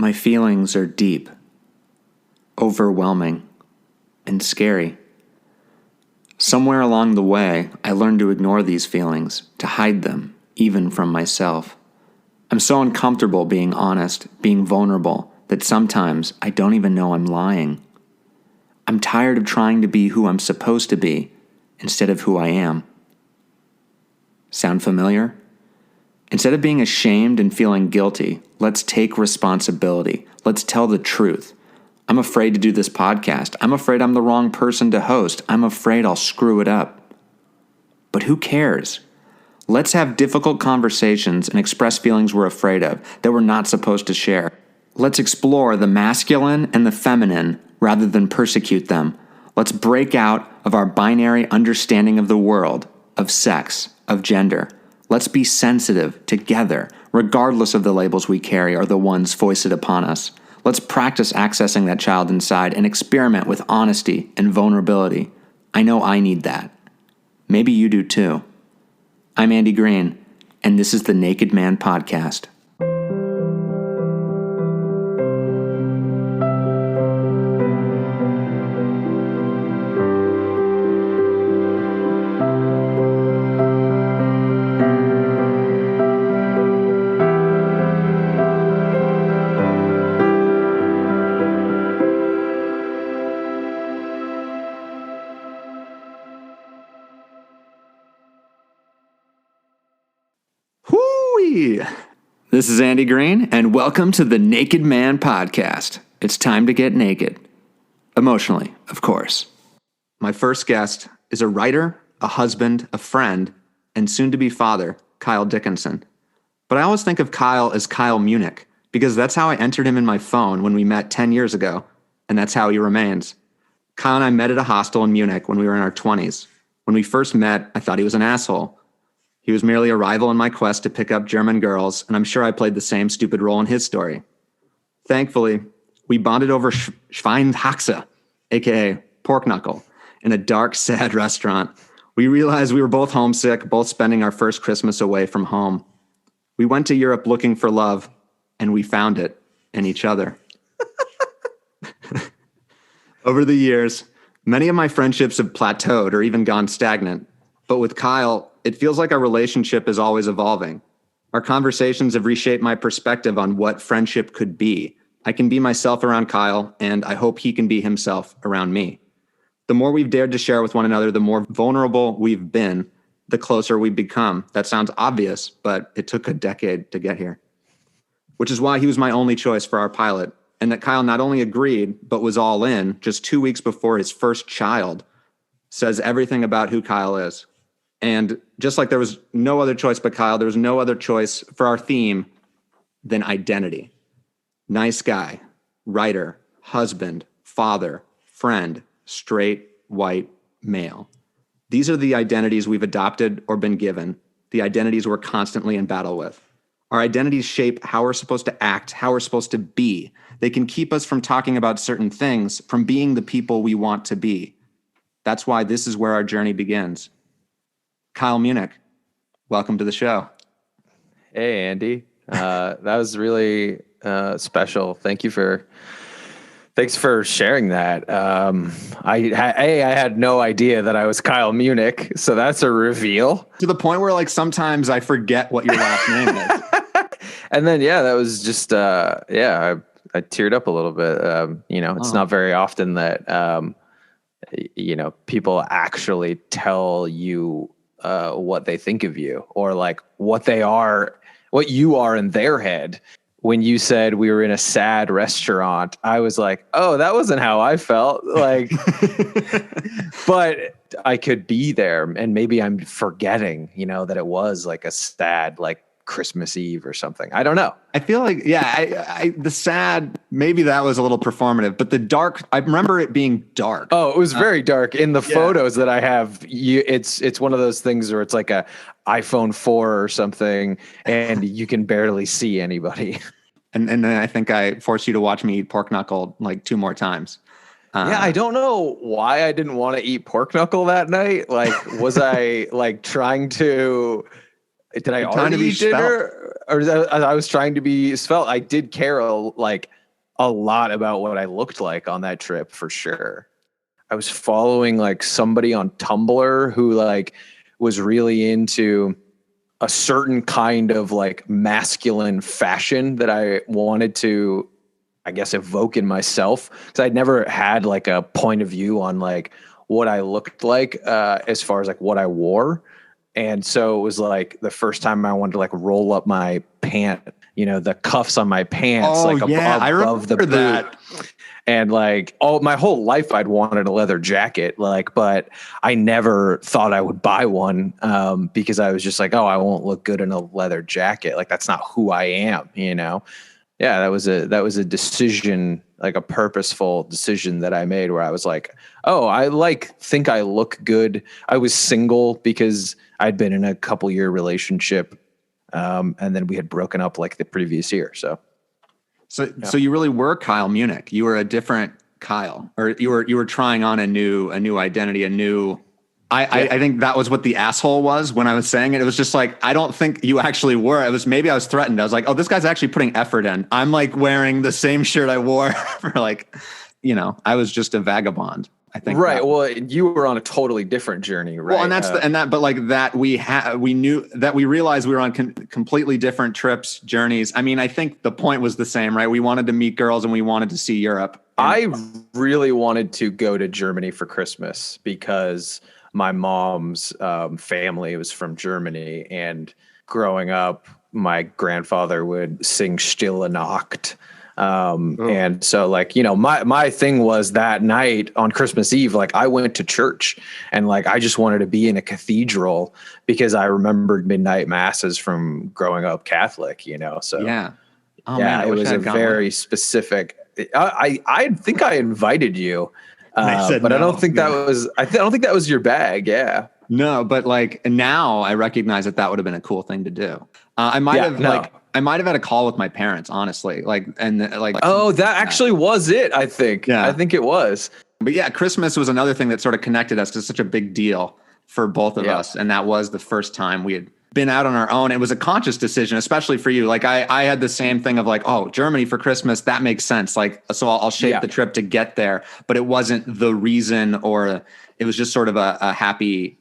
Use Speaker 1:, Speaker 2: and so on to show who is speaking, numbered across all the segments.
Speaker 1: My feelings are deep, overwhelming, and scary. Somewhere along the way, I learned to ignore these feelings, to hide them, even from myself. I'm so uncomfortable being honest, being vulnerable, that sometimes I don't even know I'm lying. I'm tired of trying to be who I'm supposed to be instead of who I am. Sound familiar? Instead of being ashamed and feeling guilty, let's take responsibility. Let's tell the truth. I'm afraid to do this podcast. I'm afraid I'm the wrong person to host. I'm afraid I'll screw it up. But who cares? Let's have difficult conversations and express feelings we're afraid of, that we're not supposed to share. Let's explore the masculine and the feminine rather than persecute them. Let's break out of our binary understanding of the world, of sex, of gender. Let's be sensitive together, regardless of the labels we carry or the ones foisted upon us. Let's practice accessing that child inside and experiment with honesty and vulnerability. I know I need that. Maybe you do too. I'm Andy Greene, and this is the Naked Man Podcast. This is Andy Greene, and welcome to the Naked Man Podcast. It's time to get naked. Emotionally, of course. My first guest is a writer, a husband, a friend, and soon-to-be father, Kyle Dickinson. But I always think of Kyle as Kyle Munich, because that's how I entered him in my phone when we met 10 years ago, and that's how he remains. Kyle and I met at a hostel in Munich when we were in our 20s. When we first met, I thought he was an asshole. He was merely a rival in my quest to pick up German girls, and I'm sure I played the same stupid role in his story. Thankfully, we bonded over Schweinshaxe, aka pork knuckle, in a dark, sad restaurant. We realized we were both homesick, both spending our first Christmas away from home. We went to Europe looking for love, and we found it in each other. Over the years, many of my friendships have plateaued or even gone stagnant, but with Kyle, it feels like our relationship is always evolving. Our conversations have reshaped my perspective on what friendship could be. I can be myself around Kyle, and I hope he can be himself around me. The more we've dared to share with one another, the more vulnerable we've been, the closer we've become. That sounds obvious, but it took a decade to get here. Which is why he was my only choice for our pilot, and that Kyle not only agreed, but was all in just 2 weeks before his first child. Says everything about who Kyle is. And just like there was no other choice but Kyle, there was no other choice for our theme than identity. Nice guy, writer, husband, father, friend, straight, white, male. These are the identities we've adopted or been given, the identities we're constantly in battle with. Our identities shape how we're supposed to act, how we're supposed to be. They can keep us from talking about certain things, from being the people we want to be. That's why this is where our journey begins. Kyle Munich, welcome to the show.
Speaker 2: Hey, Andy. That was really special. Thanks for sharing that. I had no idea that I was Kyle Munich, so that's a reveal.
Speaker 1: To the point where, like, sometimes I forget what your last name is.
Speaker 2: And then, that was just, I teared up a little bit. It's not very often that, people actually tell you what they think of you, or like what you are in their head. When you said we were in a sad restaurant, I was like, oh, that wasn't how I felt. Like, but I could be there, and maybe I'm forgetting, that it was like a sad, like Christmas Eve or something. I don't know.
Speaker 1: I feel like, the sad, maybe that was a little performative, but the dark, I remember it being dark.
Speaker 2: Oh, it was very dark. In the photos that I have, it's one of those things where it's like a iPhone 4 or something, and you can barely see anybody.
Speaker 1: And then I think I forced you to watch me eat pork knuckle like 2 more times.
Speaker 2: I don't know why I didn't want to eat pork knuckle that night. Like, was I like trying to... Did I already eat dinner? or I was trying to be svelte. I did care a lot about what I looked like on that trip for sure. I was following like somebody on Tumblr who like was really into a certain kind of like masculine fashion that I wanted to, I guess, evoke in myself. Cause I'd never had like a point of view on like what I looked like, as far as like what I wore. And so it was like the first time I wanted to like roll up my pant, the cuffs on my pants, like above the boot. That. And like, my whole life I'd wanted a leather jacket, like, but I never thought I would buy one, because I was just like, oh, I won't look good in a leather jacket. Like, that's not who I am, Yeah, that was a decision, like a purposeful decision that I made where I was like, oh, I think I look good. I was single because I'd been in a couple year relationship. And then we had broken up like the previous year. So
Speaker 1: you really were Kyle Munich. You were a different Kyle, or you were trying on a new identity, I think that was what the asshole was when I was saying it. It was just like, I don't think you actually were. It was, maybe I was threatened. I was like, oh, this guy's actually putting effort in. I'm like wearing the same shirt I wore for like, I was just a vagabond, I think.
Speaker 2: Right. Well, you were on a totally different journey, right?
Speaker 1: Well, and but like that we knew that we realized we were on completely different trips, journeys. I mean, I think the point was the same, right? We wanted to meet girls and we wanted to see Europe.
Speaker 2: I really wanted to go to Germany for Christmas because my mom's family was from Germany, and growing up, my grandfather would sing Stille Nacht. And so like, my thing was that night on Christmas Eve, like I went to church and like, I just wanted to be in a cathedral because I remembered midnight masses from growing up Catholic, so
Speaker 1: yeah.
Speaker 2: Oh, yeah, man, it was a very specific, I think I invited you. But no, I don't think I don't think that was your bag. Yeah.
Speaker 1: No, but like now I recognize that would have been a cool thing to do. I might have had a call with my parents, honestly. Oh,
Speaker 2: that actually was it. I think. Yeah. I think it was.
Speaker 1: But yeah, Christmas was another thing that sort of connected us to such a big deal for both of us. And that was the first time we had been out on our own. It was a conscious decision, especially for you. Like I had the same thing of like, oh, Germany for Christmas, that makes sense. Like, so I'll shape the trip to get there, but it wasn't the reason, or it was just sort of a happy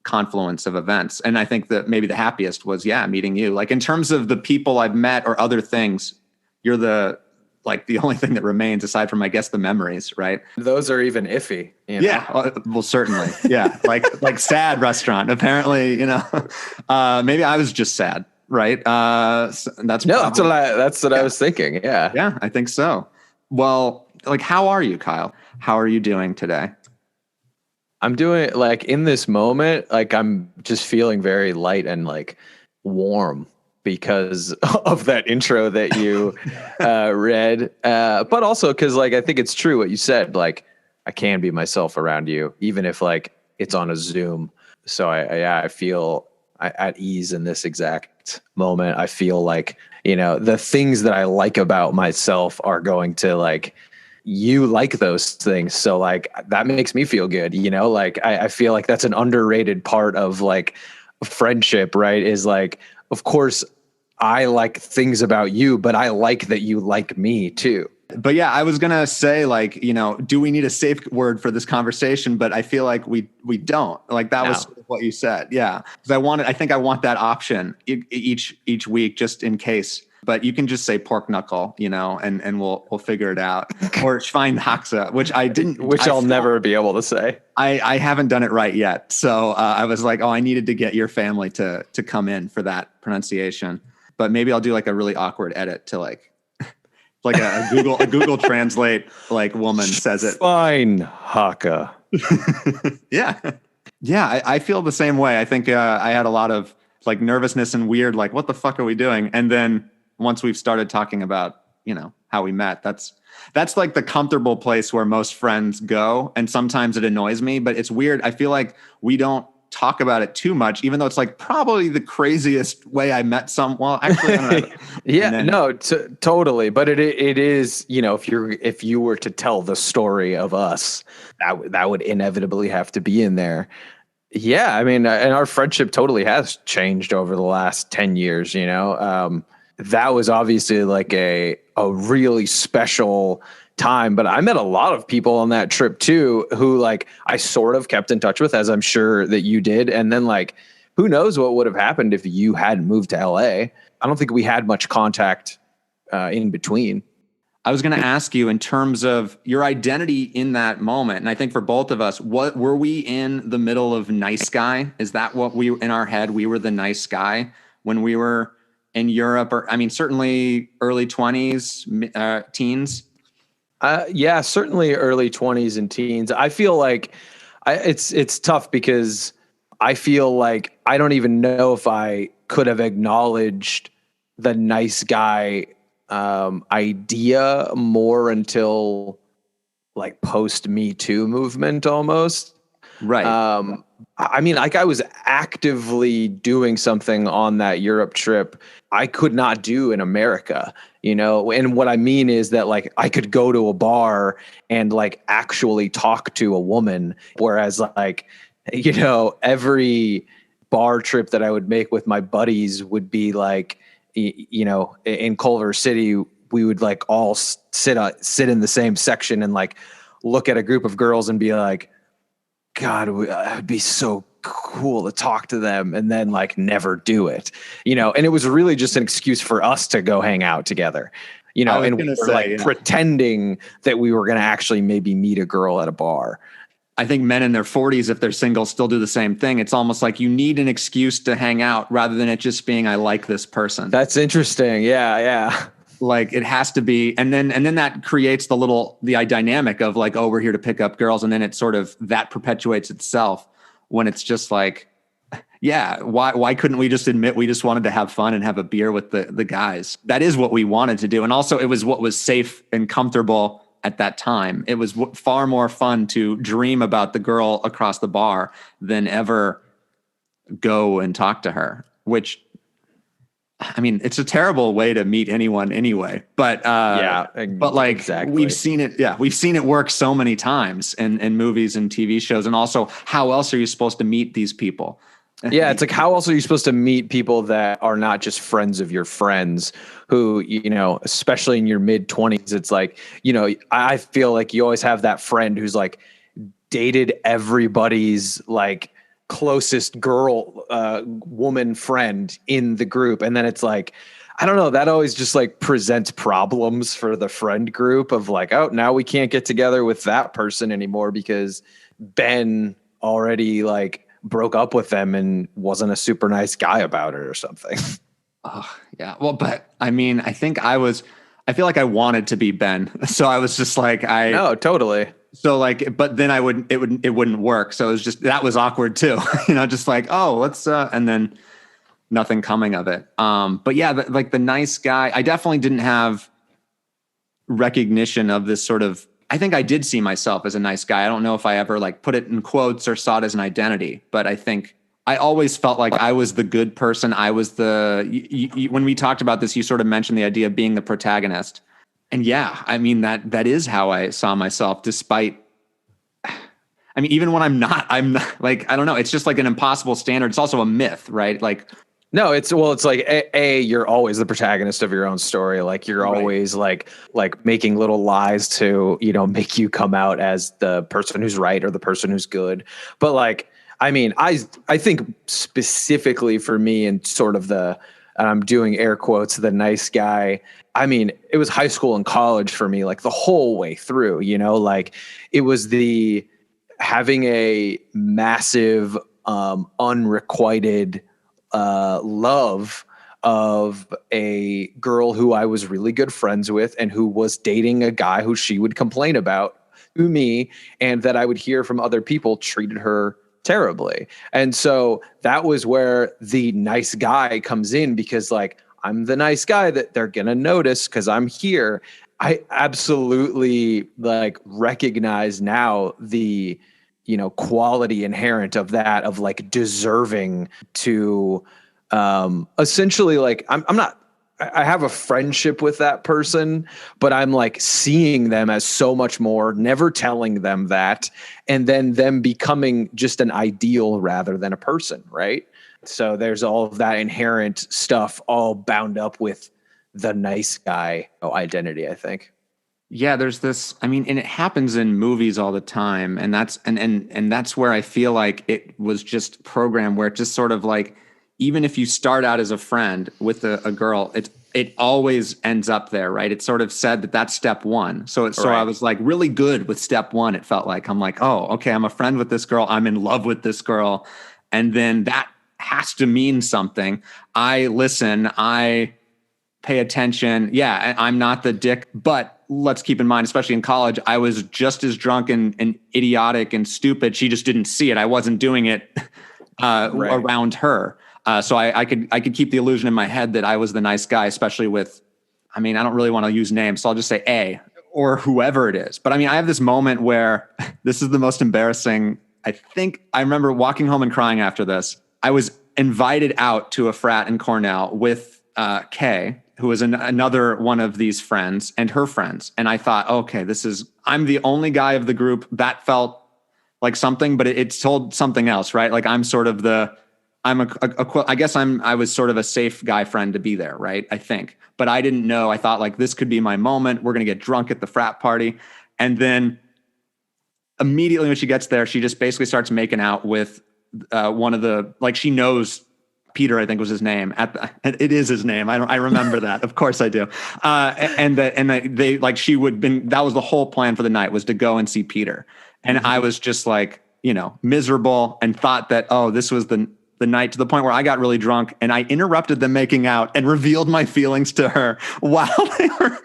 Speaker 1: confluence of events. And I think that maybe the happiest was, meeting you. Like in terms of the people I've met or other things, you're the only thing that remains aside from, I guess, the memories, right?
Speaker 2: Those are even iffy.
Speaker 1: Yeah. Well, certainly. Yeah. like sad restaurant. Apparently, maybe I was just sad. Right. That's
Speaker 2: what I was thinking. Yeah.
Speaker 1: Yeah, I think so. Well, like, how are you, Kyle? How are you doing today?
Speaker 2: I'm doing like in this moment, like I'm just feeling very light and like warm because of that intro that you read. But also because like, I think it's true what you said, like I can be myself around you, even if like it's on a Zoom. So I feel at ease in this exact moment. I feel like, the things that I like about myself are going to like, you like those things. So like, that makes me feel good, like I feel like that's an underrated part of like friendship, right? Is like, of course I like things about you, but I like that you like me too.
Speaker 1: But yeah, I was going to say like, do we need a safe word for this conversation? But I feel like we don't. Like that was what you said. Yeah. Because I think I want that option each week just in case. But you can just say pork knuckle, and we'll figure it out. Or Schweinehaxe, which I didn't.
Speaker 2: I'll never be able to say.
Speaker 1: I haven't done it right yet. So I was like, I needed to get your family to come in for that pronunciation. But maybe I'll do like a really awkward edit to like a Google Translate like woman says it.
Speaker 2: Schweinehaxe.
Speaker 1: Yeah. Yeah, I feel the same way. I think I had a lot of like nervousness and weird, like, what the fuck are we doing? And then once we've started talking about, how we met, that's like the comfortable place where most friends go. And sometimes it annoys me, but it's weird. I feel like we don't talk about it too much, even though it's like probably the craziest way I met well, actually, I don't know.
Speaker 2: Yeah, totally. But it is, if you were to tell the story of us, that would inevitably have to be in there. Yeah, I mean, and our friendship totally has changed over the last 10 years, you know. That was obviously like a really special time, but I met a lot of people on that trip too who like I sort of kept in touch with, as I'm sure that you did. And then like who knows what would have happened if you hadn't moved to LA. I don't think we had much contact in between.
Speaker 1: I was going to ask you in terms of your identity in that moment. And I think for both of us, what were we in the middle of nice guy? Is that what we in our head? We were the nice guy when we were in Europe, or I mean, certainly early 20s, teens.
Speaker 2: Yeah, certainly early 20s and teens. I feel like it's tough because I feel like I don't even know if I could have acknowledged the nice guy idea more until like post Me Too movement almost.
Speaker 1: Right.
Speaker 2: I mean, like I was actively doing something on that Europe trip I could not do in America, you know? And what I mean is that like I could go to a bar and like actually talk to a woman, whereas like, you know, every bar trip that I would make with my buddies would be like, you know, in Culver City, we would like all sit in the same section and like look at a group of girls and be like, God, it would be so cool to talk to them, and then like never do it, you know? And it was really just an excuse for us to go hang out together, you know, and we were like pretending that we were going to actually maybe meet a girl at a bar.
Speaker 1: I think men in their 40s, if they're single, still do the same thing. It's almost like you need an excuse to hang out rather than it just being, I like this person.
Speaker 2: That's interesting. Yeah. Yeah.
Speaker 1: Like it has to be. And then that creates the dynamic of like, oh, we're here to pick up girls. And then it sort of, that perpetuates itself when it's just like, yeah, why couldn't we just admit we just wanted to have fun and have a beer with the guys? That is what we wanted to do. And also it was what was safe and comfortable at that time. It was far more fun to dream about the girl across the bar than ever go and talk to her, which, I mean, it's a terrible way to meet anyone anyway, but like exactly. We've seen it work so many times in movies and TV shows. And also, how else are you supposed to meet these people?
Speaker 2: Yeah, it's like, how else are you supposed to meet people that are not just friends of your friends who, you know, especially in your mid-20s, it's like, you know, I feel like you always have that friend who's like dated everybody's like closest girl, woman friend in the group. And then it's like, I don't know, that always just like presents problems for the friend group of like, oh, now we can't get together with that person anymore because Ben already like broke up with them and wasn't a super nice guy about it or something.
Speaker 1: Oh, yeah. Well, but I mean, I feel like I wanted to be Ben. So I was just like,
Speaker 2: no, totally.
Speaker 1: So like, but then it wouldn't work. So it was just, that was awkward too, you know, just like, oh, let's, and then nothing coming of it. But yeah, like the nice guy, I definitely didn't have recognition of this sort of, I think I did see myself as a nice guy. I don't know if I ever like put it in quotes or saw it as an identity, but I think I always felt like I was the good person. I was when we talked about this, you sort of mentioned the idea of being the protagonist. And yeah, I mean, that is how I saw myself, despite, I mean, even when I'm not like, I don't know. It's just like an impossible standard. It's also a myth, right? Like,
Speaker 2: no, it's like you're always the protagonist of your own story. Like you're always like making little lies to, you know, make you come out as the person who's right or the person who's good. But like, I mean, I think specifically for me and sort of I'm doing air quotes, the nice guy. I mean, it was high school and college for me, like the whole way through, you know, like it was having a massive, unrequited, love of a girl who I was really good friends with and who was dating a guy who she would complain about to me and that I would hear from other people treated her terribly. And so that was where the nice guy comes in because like, I'm the nice guy that they're going to notice because I'm here. I absolutely like recognize now the, you know, quality inherent of that, of like deserving to essentially like, I'm not I have a friendship with that person, but I'm like seeing them as so much more, never telling them that, and then them becoming just an ideal rather than a person, right? So there's all of that inherent stuff all bound up with the nice guy identity, I think.
Speaker 1: Yeah, there's this, I mean, and it happens in movies all the time. And that's where I feel like it was just programmed, where it just sort of like, even if you start out as a friend with a girl, it always ends up there, right? It's sort of said that that's step one. So I was like really good with step one. It felt like, I'm like, oh, okay, I'm a friend with this girl. I'm in love with this girl. And then that has to mean something. I listen, I pay attention. Yeah, I'm not the dick, but let's keep in mind, especially in college, I was just as drunk and idiotic and stupid. She just didn't see it. I wasn't doing it around her. So I could keep the illusion in my head that I was the nice guy, especially with, I mean, I don't really want to use names, so I'll just say A or whoever it is. But I mean, I have this moment where this is the most embarrassing. I think I remember walking home and crying after this. I was invited out to a frat in Cornell with Kay, who was another one of these friends and her friends. And I thought, okay, I'm the only guy of the group. That felt like something, but it told something else, right? Like I'm sort of I was sort of a safe guy friend to be there, right? I think, but I didn't know. I thought like, this could be my moment. We're going to get drunk at the frat party. And then immediately when she gets there, she just basically starts making out with one of the, like, she knows Peter, I think was his name. It is his name. I remember that. Of course I do. They like, that was the whole plan for the night, was to go and see Peter. And I was just like, miserable, and thought that, oh, this was the night, to the point where I got really drunk and I interrupted them making out and revealed my feelings to her while they were.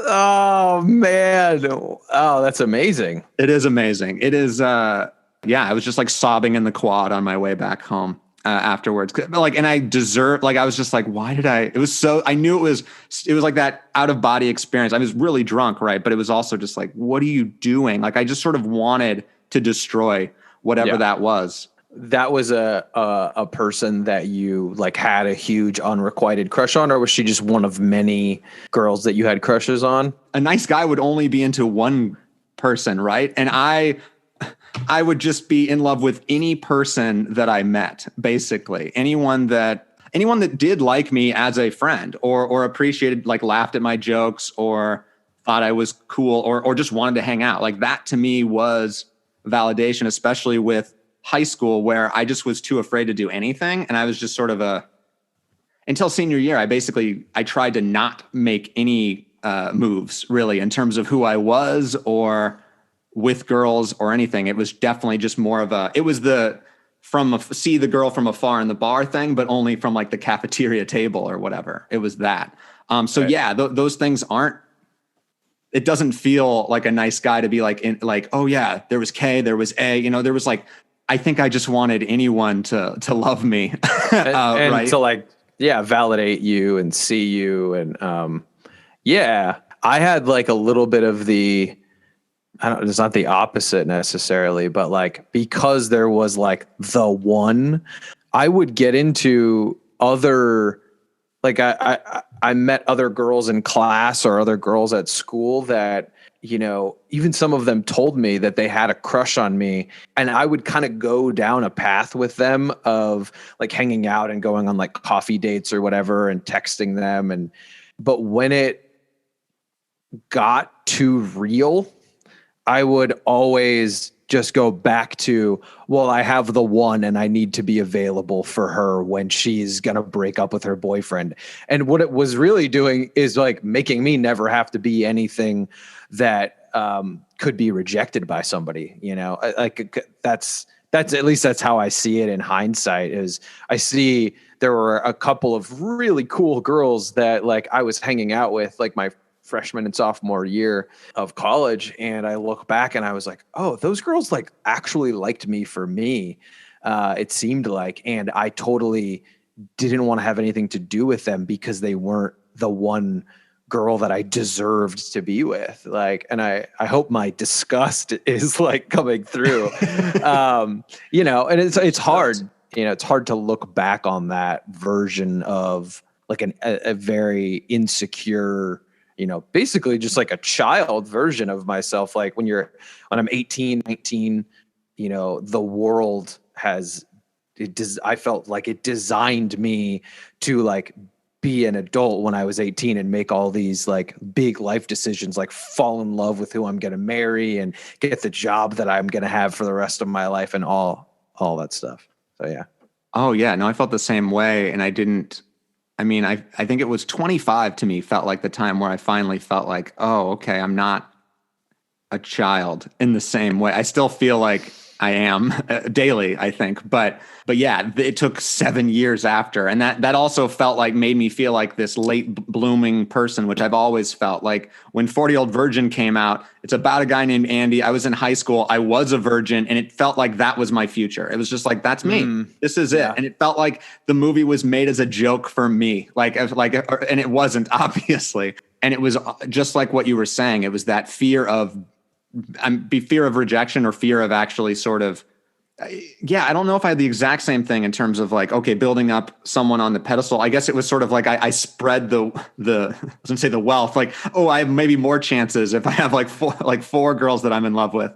Speaker 2: Oh man. Oh, that's amazing.
Speaker 1: It is amazing. It is. I was just like sobbing in the quad on my way back home. Afterwards, like, and I was just like, why did I? I knew it was like that out of body experience. I was really drunk, right? But it was also just like, what are you doing? Like, I just sort of wanted to destroy whatever that was.
Speaker 2: That was a person that you like had a huge unrequited crush on, or was she just one of many girls that you had crushes on?
Speaker 1: A nice guy would only be into one person, right? And I would just be in love with any person that I met, basically. Anyone that did like me as a friend, or appreciated, like, laughed at my jokes, or thought I was cool, or just wanted to hang out. Like, that to me was validation, especially with high school, where I just was too afraid to do anything. And I was just sort of until senior year, I tried to not make any moves really in terms of who I was or with girls or anything. It was definitely just more of see the girl from afar in the bar thing, but only from like the cafeteria table or whatever. It was that. Those things it doesn't feel like a nice guy to be like, oh yeah, there was K, there was A, there was like, I think I just wanted anyone to love me.
Speaker 2: and
Speaker 1: right?
Speaker 2: to like, validate you and see you. And I had like a little bit of it's not the opposite necessarily, but like, because there was like the one, I would get into other, like I met other girls in class or other girls at school that, even some of them told me that they had a crush on me, and I would kind of go down a path with them of like hanging out and going on like coffee dates or whatever and texting them. But when it got too real, I would always just go back to, well, I have the one and I need to be available for her when she's going to break up with her boyfriend. And what it was really doing is like making me never have to be anything that could be rejected by somebody, like that's at least that's how I see it in hindsight. Is I see there were a couple of really cool girls that like I was hanging out with like my freshman and sophomore year of college. And I look back and I was like, oh, those girls like actually liked me for me. It seemed like, and I totally didn't want to have anything to do with them because they weren't the one girl that I deserved to be with. Like, and I hope my disgust is like coming through, and it's hard, it's hard to look back on that version of like a very insecure, basically just like a child version of myself. Like when I'm 18, 19, the world I felt like it designed me to like be an adult when I was 18 and make all these like big life decisions, like fall in love with who I'm going to marry and get the job that I'm going to have for the rest of my life and all that stuff. So, yeah.
Speaker 1: Oh yeah. No, I felt the same way. And I think it was 25 to me felt like the time where I finally felt like, oh, okay, I'm not a child in the same way. I still feel like I am daily, I think. But yeah, it took 7 years after. And that also felt like made me feel like this late blooming person, which I've always felt like when 40-Year-Old Virgin came out. It's about a guy named Andy. I was in high school. I was a virgin, and it felt like that was my future. It was just like, that's me. This is it. And it felt like the movie was made as a joke for me. And it wasn't, obviously. And it was just like what you were saying. It was that fear of rejection or fear of actually sort of, I don't know if I had the exact same thing in terms of like, okay, building up someone on the pedestal. I guess it was sort of like I spread I was gonna say the wealth, like, oh, I have maybe more chances if I have like four girls that I'm in love with.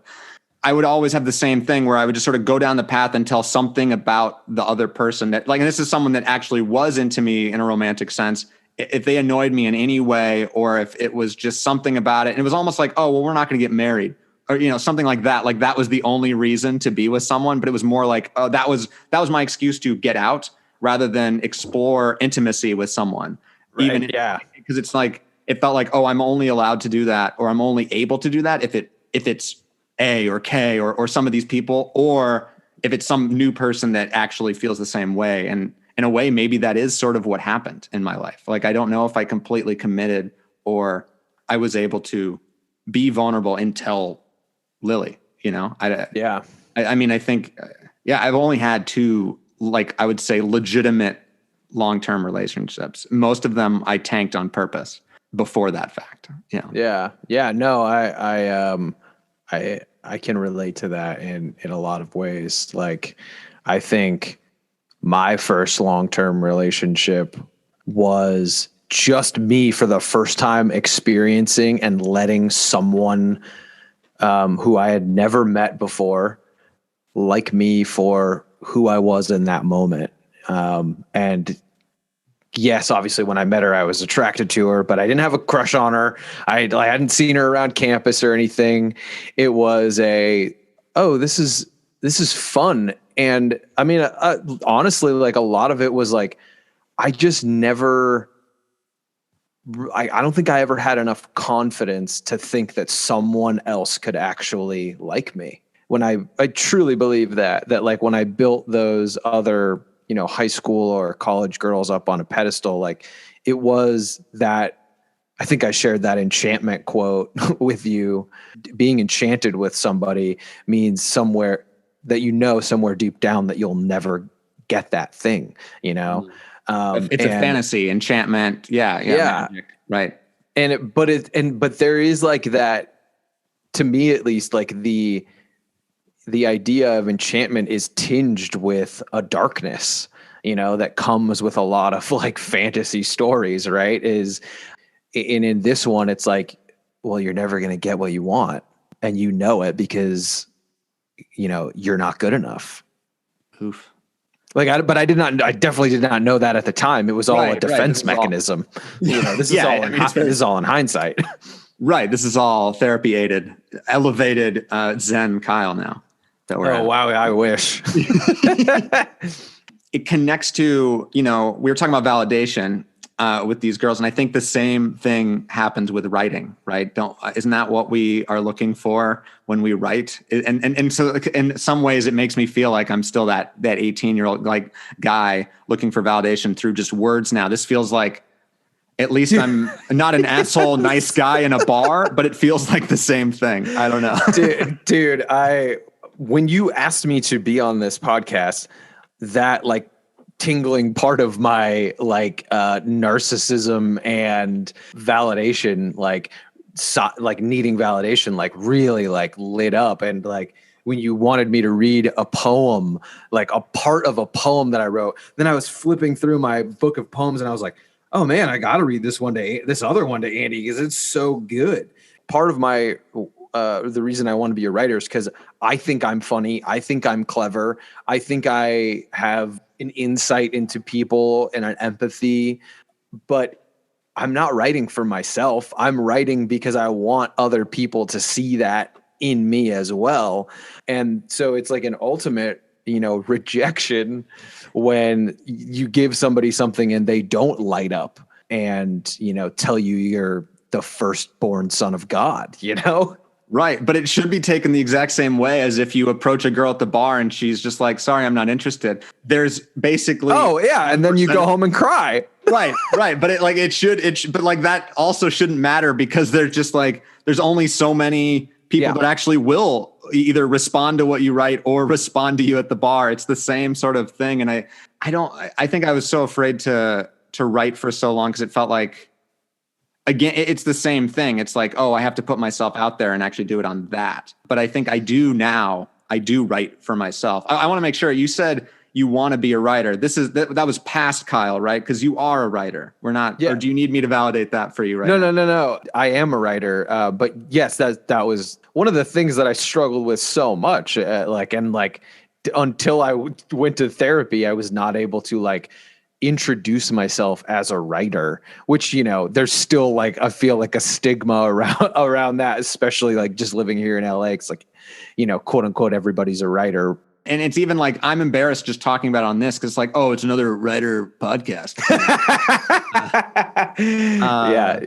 Speaker 1: I would always have the same thing where I would just sort of go down the path and tell something about the other person that like, and this is someone that actually was into me in a romantic sense. If they annoyed me in any way, or if it was just something about it, and it was almost like, oh, well, we're not going to get married, or, something like that. Like that was the only reason to be with someone, but it was more like, oh, that was my excuse to get out rather than explore intimacy with someone.
Speaker 2: Right,
Speaker 1: because it's like, it felt like, oh, I'm only allowed to do that, or I'm only able to do that if it's A or K or some of these people, or if it's some new person that actually feels the same way. And in a way, maybe that is sort of what happened in my life. Like, I don't know if I completely committed or I was able to be vulnerable until Lily, I think, I've only had 2, like, I would say legitimate long-term relationships. Most of them I tanked on purpose before that fact.
Speaker 2: Yeah. No, I can relate to that in a lot of ways. Like, I think my first long-term relationship was just me for the first time experiencing and letting someone who I had never met before like me for who I was in that moment. And yes, obviously when I met her, I was attracted to her, but I didn't have a crush on her. I hadn't seen her around campus or anything. It was this is fun. And I mean, honestly, like a lot of it was like, I just never, I don't think I ever had enough confidence to think that someone else could actually like me. When I truly believe that like when I built those other, high school or college girls up on a pedestal, like it was that, I think I shared that enchantment quote with you. Being enchanted with somebody means somewhere deep down that you'll never get that thing,
Speaker 1: it's a fantasy, enchantment. Yeah. Magic, right.
Speaker 2: But there is like that, to me at least, like the idea of enchantment is tinged with a darkness, that comes with a lot of like fantasy stories, right? And in this one, it's like, well, you're never going to get what you want, and it because you're not good enough.
Speaker 1: Oof.
Speaker 2: I definitely did not know that at the time. It was all a defense mechanism. This is all in hindsight.
Speaker 1: Right. This is all therapy aided, elevated, Zen Kyle now.
Speaker 2: Wow. I wish.
Speaker 1: It connects to, we were talking about validation with these girls. And I think the same thing happens with writing, right? Isn't that what we are looking for when we write? And so in some ways it makes me feel like I'm still that 18-year-old like guy looking for validation through just words now. This feels like, at least I'm not an asshole, nice guy in a bar, but it feels like the same thing. I don't know.
Speaker 2: Dude, when you asked me to be on this podcast, that like tingling part of my like narcissism and validation, like needing validation, like really like lit up. And like when you wanted me to read a poem, like a part of a poem that I wrote, then I was flipping through my book of poems and I was like,
Speaker 3: oh man, I got to read this other one to Andy because it's so good.
Speaker 2: Part of my the reason I want to be a writer is because I think I'm funny. I think I'm clever. I think I have an insight into people and an empathy, but I'm not writing for myself. I'm writing because I want other people to see that in me as well. And so it's like an ultimate, rejection when you give somebody something and they don't light up and, tell you you're the firstborn son of God,
Speaker 1: Right. But it should be taken the exact same way as if you approach a girl at the bar and she's just like, sorry, I'm not interested. There's basically.
Speaker 2: Oh yeah. And then you go home and cry.
Speaker 1: Right. But but like that also shouldn't matter because they're just like, there's only so many people that actually will either respond to what you write or respond to you at the bar. It's the same sort of thing. And I think I was so afraid to write for so long because it felt like, again, it's the same thing. It's like, oh, I have to put myself out there and actually do it on that. But I think I do now. I do write for myself. I want to make sure you said you want to be a writer. That was past Kyle, right? Because you are a writer. We're not. Yeah. Or do you need me to validate that for you right now?
Speaker 2: No. I am a writer. But yes, that was one of the things that I struggled with so much. Until I went to therapy, I was not able to introduce myself as a writer, which, there's still I feel like a stigma around that, especially just living here in LA. It's quote unquote, everybody's a writer.
Speaker 1: And it's even I'm embarrassed just talking about it on this because it's oh, it's another writer podcast.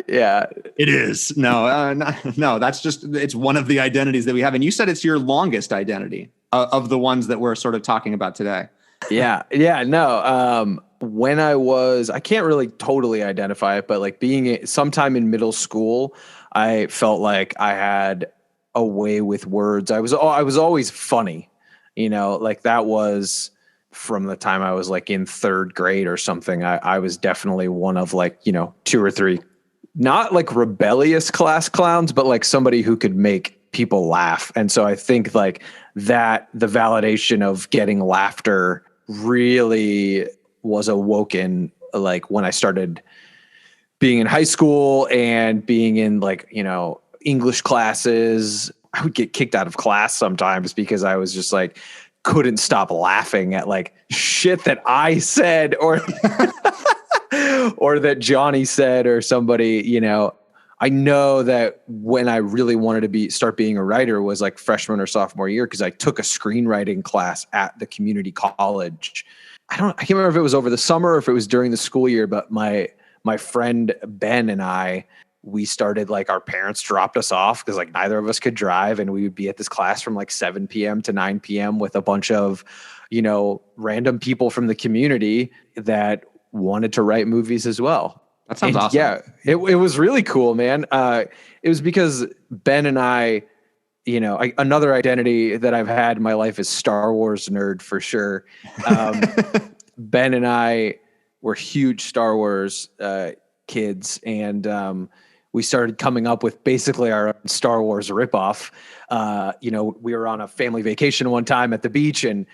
Speaker 2: Yeah.
Speaker 1: It is. No, that's just, it's one of the identities that we have. And you said it's your longest identity of the ones that we're sort of talking about today.
Speaker 2: Yeah. No. When I can't really totally identify it, but being sometime in middle school, I felt like I had a way with words. I was always funny, that was from the time I was in third grade or something. I was definitely one of 2 or 3, not rebellious class clowns, but somebody who could make people laugh. And so I think that the validation of getting laughter really was awoken when I started being in high school and being in English classes. I would get kicked out of class sometimes because I was just couldn't stop laughing at shit that I said or or that Johnny said or somebody, I know that when I really wanted to start being a writer was freshman or sophomore year because I took a screenwriting class at the community college. I can't remember if it was over the summer or if it was during the school year, but my friend Ben and we started our parents dropped us off because neither of us could drive, and we would be at this class from 7 p.m. to 9 p.m. with a bunch of, random people from the community that wanted to write movies as well.
Speaker 1: That sounds awesome.
Speaker 2: Yeah, it was really cool, man. It was because Ben and I, another identity that I've had in my life is Star Wars nerd for sure. Ben and I were huge Star Wars kids, and we started coming up with basically our own Star Wars ripoff. We were on a family vacation one time at the beach, and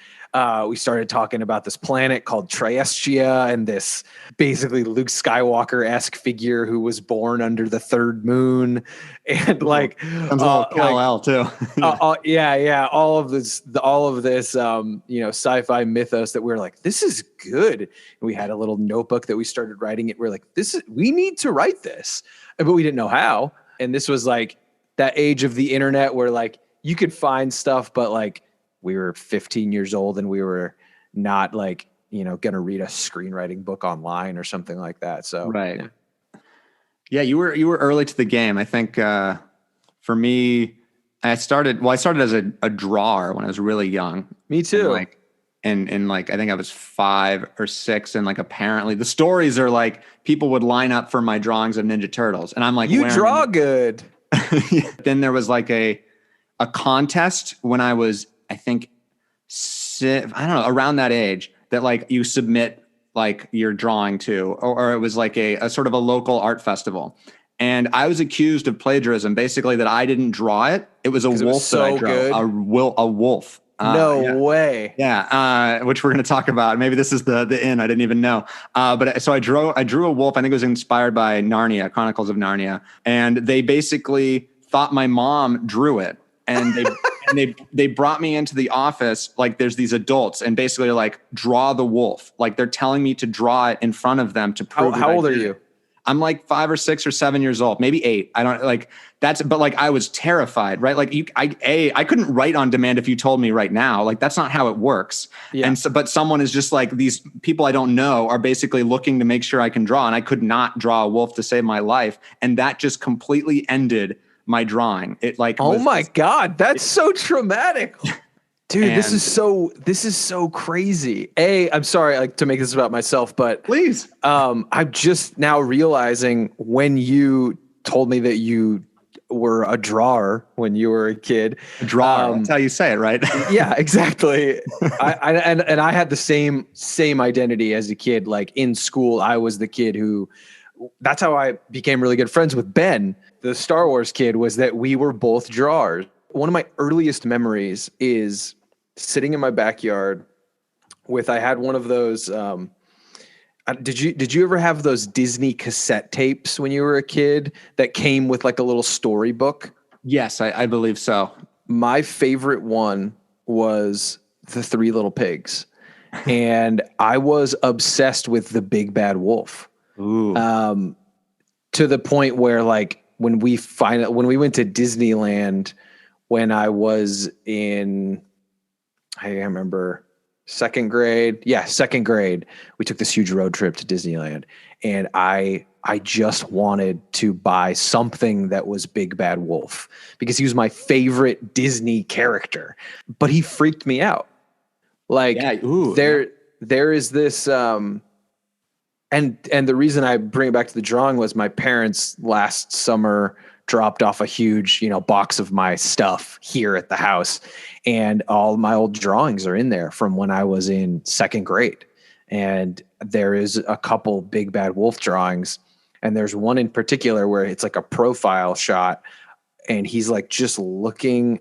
Speaker 2: we started talking about this planet called Triestia and this basically Luke Skywalker-esque figure who was born under the third moon. And
Speaker 1: Kal-El too.
Speaker 2: Yeah. All of this, sci-fi mythos that we're this is good. And we had a little notebook that we started writing it. We're we need to write this, but we didn't know how. And this was that age of the internet where you could find stuff, but we were 15 years old and we were not going to read a screenwriting book online or something like that. So,
Speaker 1: right. Yeah. You were early to the game. I think, for me, I started as a drawer when I was really young.
Speaker 2: Me too.
Speaker 1: And I think I was 5 or 6. And apparently the stories are people would line up for my drawings of Ninja Turtles. And I'm
Speaker 2: you draw good.
Speaker 1: Then there was a contest when I was, I think, I don't know, around that age that you submit your drawing to, or it was a sort of a local art festival. And I was accused of plagiarism, basically that I didn't draw it. It was a wolf that I drew, a wolf.
Speaker 2: No way.
Speaker 1: Yeah, which we're going to talk about. Maybe this is the inn. I didn't even know. But so I drew a wolf. I think it was inspired by Narnia, Chronicles of Narnia, and they basically thought my mom drew it, and they brought me into the office. Like there's these adults, and basically like draw the wolf. Like they're telling me to draw it in front of them to prove.
Speaker 2: How old are you?
Speaker 1: I'm like 5 or 6 or 7 years old, maybe 8. I don't like that's, but like I was terrified, right? Like I couldn't write on demand if you told me right now, like that's not how it works.
Speaker 2: Yeah.
Speaker 1: And so, but someone is just like, these people I don't know are basically looking to make sure I can draw, and I could not draw a wolf to save my life. And that just completely ended my drawing. It like,
Speaker 2: oh my God, that's so traumatic. Dude, this is so crazy. I'm sorry, like to make this about myself, but
Speaker 1: please.
Speaker 2: I'm just now realizing when you told me that you were a drawer when you were a kid.
Speaker 1: A drawer, that's how you say it, right?
Speaker 2: Yeah, exactly. I had the same identity as a kid. Like in school, I was the kid who. That's how I became really good friends with Ben, the Star Wars kid. Was that we were both drawers. One of my earliest memories is sitting in my backyard I had one of those. Did you ever have those Disney cassette tapes when you were a kid that came with like a little storybook?
Speaker 1: Yes, I believe so.
Speaker 2: My favorite one was The Three Little Pigs. And I was obsessed with the Big Bad Wolf.
Speaker 1: Ooh.
Speaker 2: To the point where like when we went to Disneyland when I was in, I remember second grade. Yeah, second grade. We took this huge road trip to Disneyland, and I just wanted to buy something that was Big Bad Wolf because he was my favorite Disney character. But he freaked me out. Like there is this and the reason I bring it back to the drawing was my parents last summer dropped off a huge, box of my stuff here at the house, and all my old drawings are in there from when I was in second grade. And there is a couple Big Bad Wolf drawings, and there's one in particular where it's like a profile shot, and he's like just looking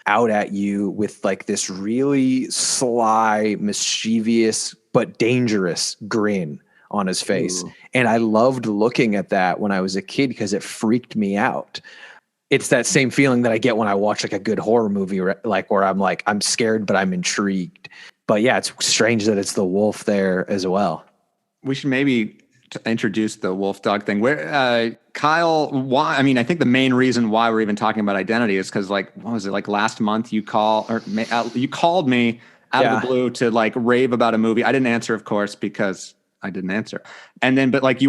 Speaker 2: out at you with like this really sly, mischievous, but dangerous grin on his face. Ooh. And I loved looking at that when I was a kid because it freaked me out. It's that same feeling that I get when I watch like a good horror movie, like where I'm scared, but I'm intrigued. But yeah, it's strange that it's the wolf there as well.
Speaker 1: We should maybe introduce the wolf dog thing. Where Kyle, why? I mean, I think the main reason why we're even talking about identity is because, like, what was it? Like last month, you called me out of the blue to like rave about a movie. I didn't answer, of course, because I didn't answer. And then, but like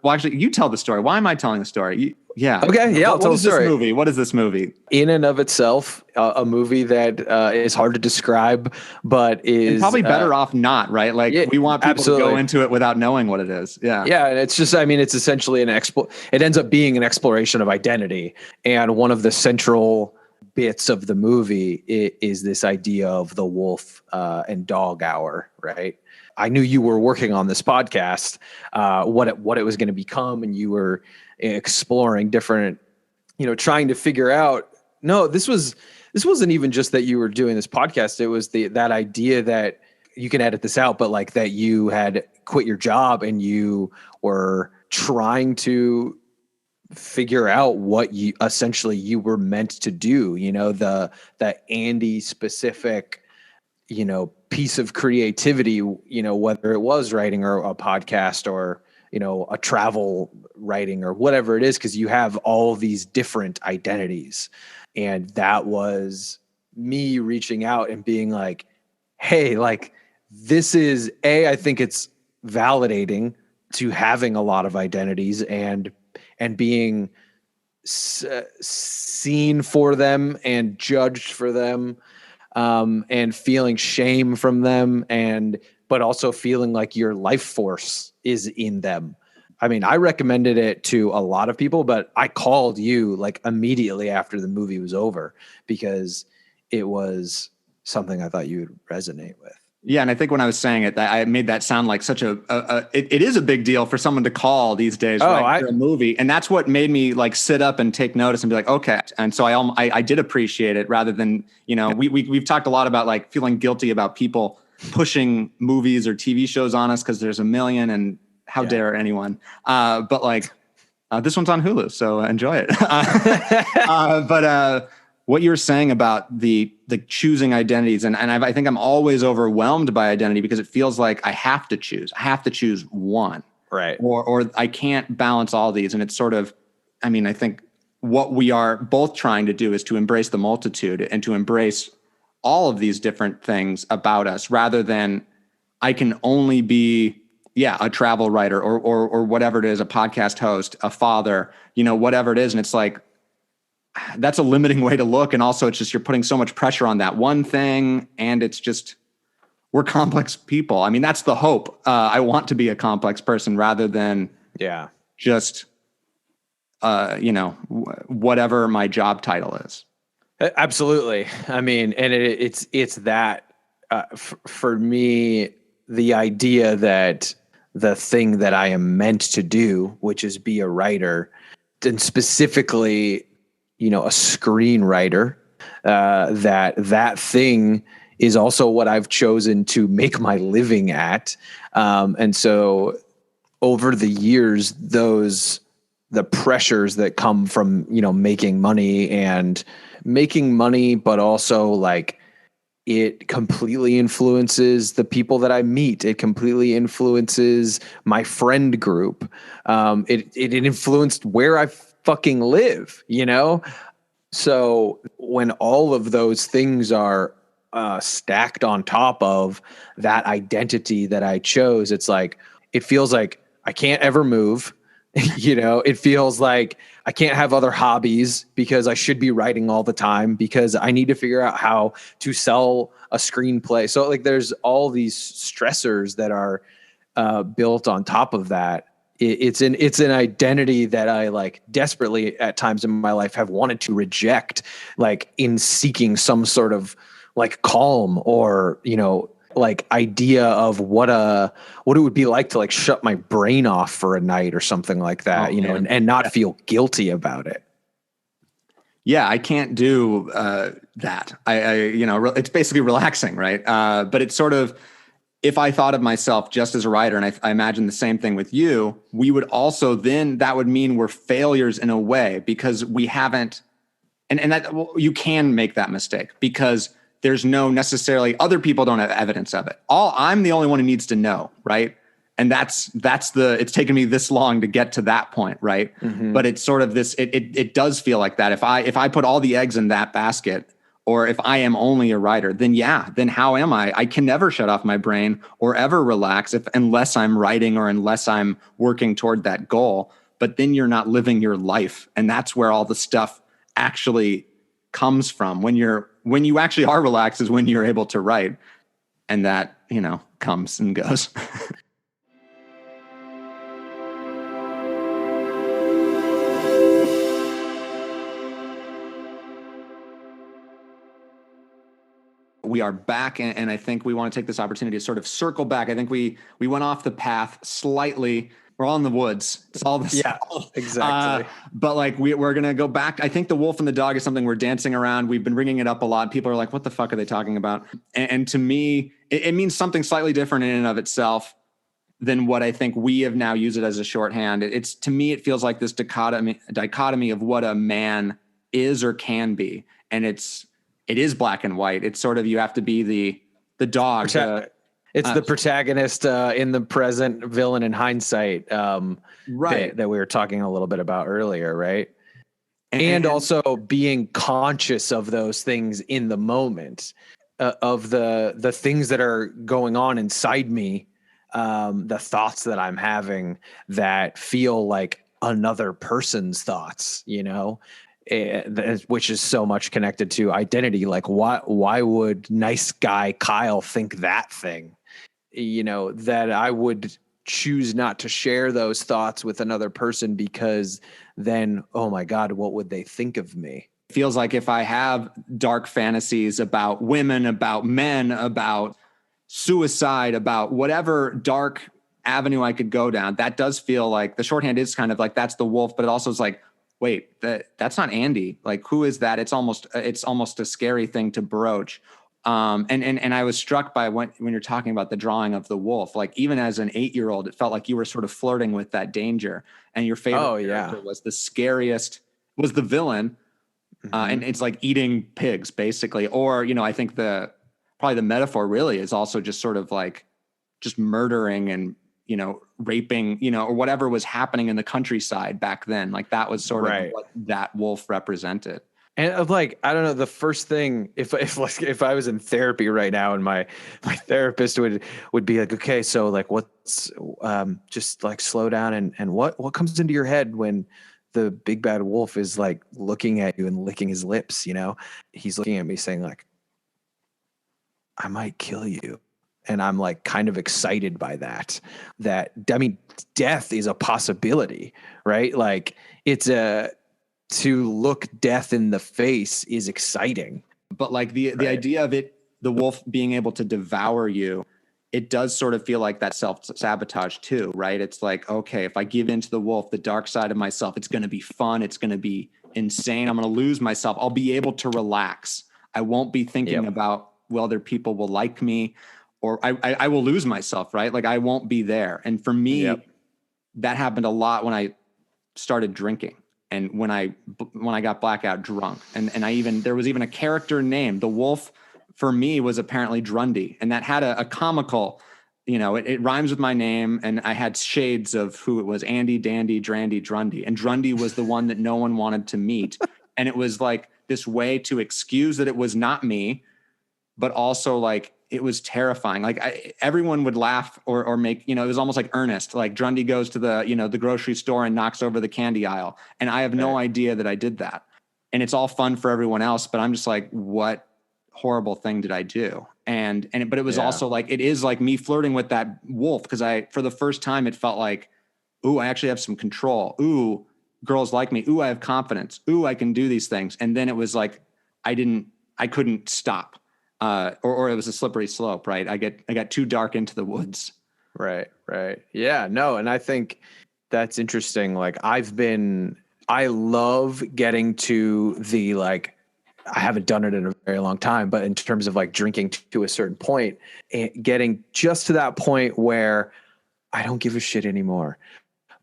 Speaker 1: actually, you tell the story. Why am I telling the story? Yeah.
Speaker 2: Okay. Yeah. I'll tell the story.
Speaker 1: What is this movie?
Speaker 2: In and of itself, a movie that is hard to describe, but is
Speaker 1: and probably better off not, right? Like we want people to go into it without knowing what it is. Yeah.
Speaker 2: Yeah. And it's just, it's essentially it ends up being an exploration of identity. And one of the central bits of the movie is this idea of the wolf and dog hour, right? I knew you were working on this podcast, what it was going to become, and you were exploring different, trying to figure out. No, this wasn't even just that you were doing this podcast. It was that idea that you can edit this out, but like that you had quit your job and you were trying to figure out what you were meant to do. The Andy specific, piece of creativity, whether it was writing or a podcast or, a travel writing or whatever it is, because you have all these different identities. And that was me reaching out and being like, hey, like this is I think it's validating to having a lot of identities and being seen for them and judged for them. And feeling shame from them but also feeling like your life force is in them. I mean, I recommended it to a lot of people, but I called you like immediately after the movie was over because it was something I thought you would resonate with.
Speaker 1: Yeah, and I think when I was saying it, that I made that sound like such it is a big deal for someone to call these days, right? For a movie, and that's what made me like sit up and take notice and be like, okay. And so I did appreciate it rather than, we've talked a lot about like feeling guilty about people pushing movies or TV shows on us because there's a million, and how dare anyone? But like this one's on Hulu, so enjoy it. But what you were saying about the choosing identities, and I think I'm always overwhelmed by identity because it feels like I have to choose. I have to choose one,
Speaker 2: right?
Speaker 1: Or I can't balance all these. And it's sort of, I think what we are both trying to do is to embrace the multitude and to embrace all of these different things about us, rather than I can only be a travel writer or whatever it is, a podcast host, a father, whatever it is. And it's like, that's a limiting way to look. And also it's just, you're putting so much pressure on that one thing. And it's just, we're complex people. I mean, that's the hope. I want to be a complex person rather than just, whatever my job title is.
Speaker 2: Absolutely. I mean, and it's that for me, the idea that the thing that I am meant to do, which is be a writer, and specifically, a screenwriter, that thing is also what I've chosen to make my living at. And so over the years, the pressures that come from, making money, but also like it completely influences the people that I meet. It completely influences my friend group. It influenced where I fucking live, So when all of those things are stacked on top of that identity that I chose, it's like, it feels like I can't ever move. It feels like I can't have other hobbies because I should be writing all the time because I need to figure out how to sell a screenplay. So like there's all these stressors that are built on top of that. It's an identity that I like desperately at times in my life have wanted to reject, like in seeking some sort of like calm or, like idea of what it would be like to like shut my brain off for a night or something like that, and not feel guilty about it.
Speaker 1: Yeah, I can't do that. It's basically relaxing, right? But it's sort of, if I thought of myself just as a writer, and I imagine the same thing with you, we would also then, that would mean we're failures in a way because we haven't, and that you can make that mistake because there's no necessarily, other people don't have evidence of it. I'm the only one who needs to know, right? And it's taken me this long to get to that point, right? Mm-hmm. But it's sort of this, it does feel like that. If I put all the eggs in that basket, or if I am only a writer, then how am I? I can never shut off my brain or ever relax unless I'm writing or unless I'm working toward that goal. But then you're not living your life. And that's where all the stuff actually comes from. When you actually are relaxed is when you're able to write. And that, comes and goes. We are back, and I think we want to take this opportunity to sort of circle back. I think we went off the path slightly. We're all in the woods. It's all this.
Speaker 2: Yeah, exactly.
Speaker 1: But like we're going to go back. I think the wolf and the dog is something we're dancing around. We've been bringing it up a lot. People are like, what the fuck are they talking about? And to me, it means something slightly different in and of itself than what I think we have now used it as a shorthand. To me, it feels like this dichotomy of what a man is or can be. And it is black and white. It's sort of, you have to be the dog.
Speaker 2: It's the protagonist in the present, villain in hindsight,
Speaker 1: right?
Speaker 2: That we were talking a little bit about earlier, right? And also being conscious of those things in the moment, of the things that are going on inside me, the thoughts that I'm having that feel like another person's thoughts, which is so much connected to identity. Like why would nice guy Kyle think that thing? That I would choose not to share those thoughts with another person because then, oh my God, what would they think of me?
Speaker 1: It feels like if I have dark fantasies about women, about men, about suicide, about whatever dark avenue I could go down. That does feel like the shorthand is kind of like that's the wolf, but it also is like, wait, that's not Andy. Like, who is that? It's almost a scary thing to broach. And I was struck by when you're talking about the drawing of the wolf, like even as an 8-year-old, it felt like you were sort of flirting with that danger. And your favorite character was the scariest, was the villain. And it's like eating pigs basically. Or, I think probably the metaphor really is also just sort of like just murdering and, raping, or whatever was happening in the countryside back then. Like that was sort of what that wolf represented.
Speaker 2: And like, I don't know, the first thing, if I was in therapy right now and my therapist would be like, okay, so like, what's, just like slow down and what comes into your head when the big bad wolf is like looking at you and licking his lips, he's looking at me saying like, I might kill you. And I'm like kind of excited by that, I mean, death is a possibility, right? Like to look death in the face is exciting.
Speaker 1: But like the idea of it, the wolf being able to devour you, it does sort of feel like that self-sabotage too, right? It's like, okay, if I give in to the wolf, the dark side of myself, it's going to be fun. It's going to be insane. I'm going to lose myself. I'll be able to relax. I won't be thinking about whether people will like me, or I will lose myself, right? Like I won't be there. And for me, that happened a lot when I started drinking. And when I got blackout drunk, and there was even a character name. The wolf for me was apparently Drundy, and that had a comical, it rhymes with my name, and I had shades of who it was: Andy, Dandy, Drandy, Drundy, and Drundy was the one that no one wanted to meet, and it was like this way to excuse that it was not me, but also like it was terrifying. Like everyone would laugh or make, it was almost like Ernest, like Drundy goes to the grocery store and knocks over the candy aisle. And I have no idea that I did that. And it's all fun for everyone else, but I'm just like, what horrible thing did I do? But it was also like, it is like me flirting with that wolf. Cause for the first time, it felt like, ooh, I actually have some control. Ooh, girls like me. Ooh, I have confidence. Ooh, I can do these things. And then it was like, I couldn't stop. Or it was a slippery slope, right? I got too dark into the woods.
Speaker 2: Right. Yeah, no. And I think that's interesting. Like I love getting to the, like, I haven't done it in a very long time, but in terms of like drinking to a certain point, getting just to that point where I don't give a shit anymore.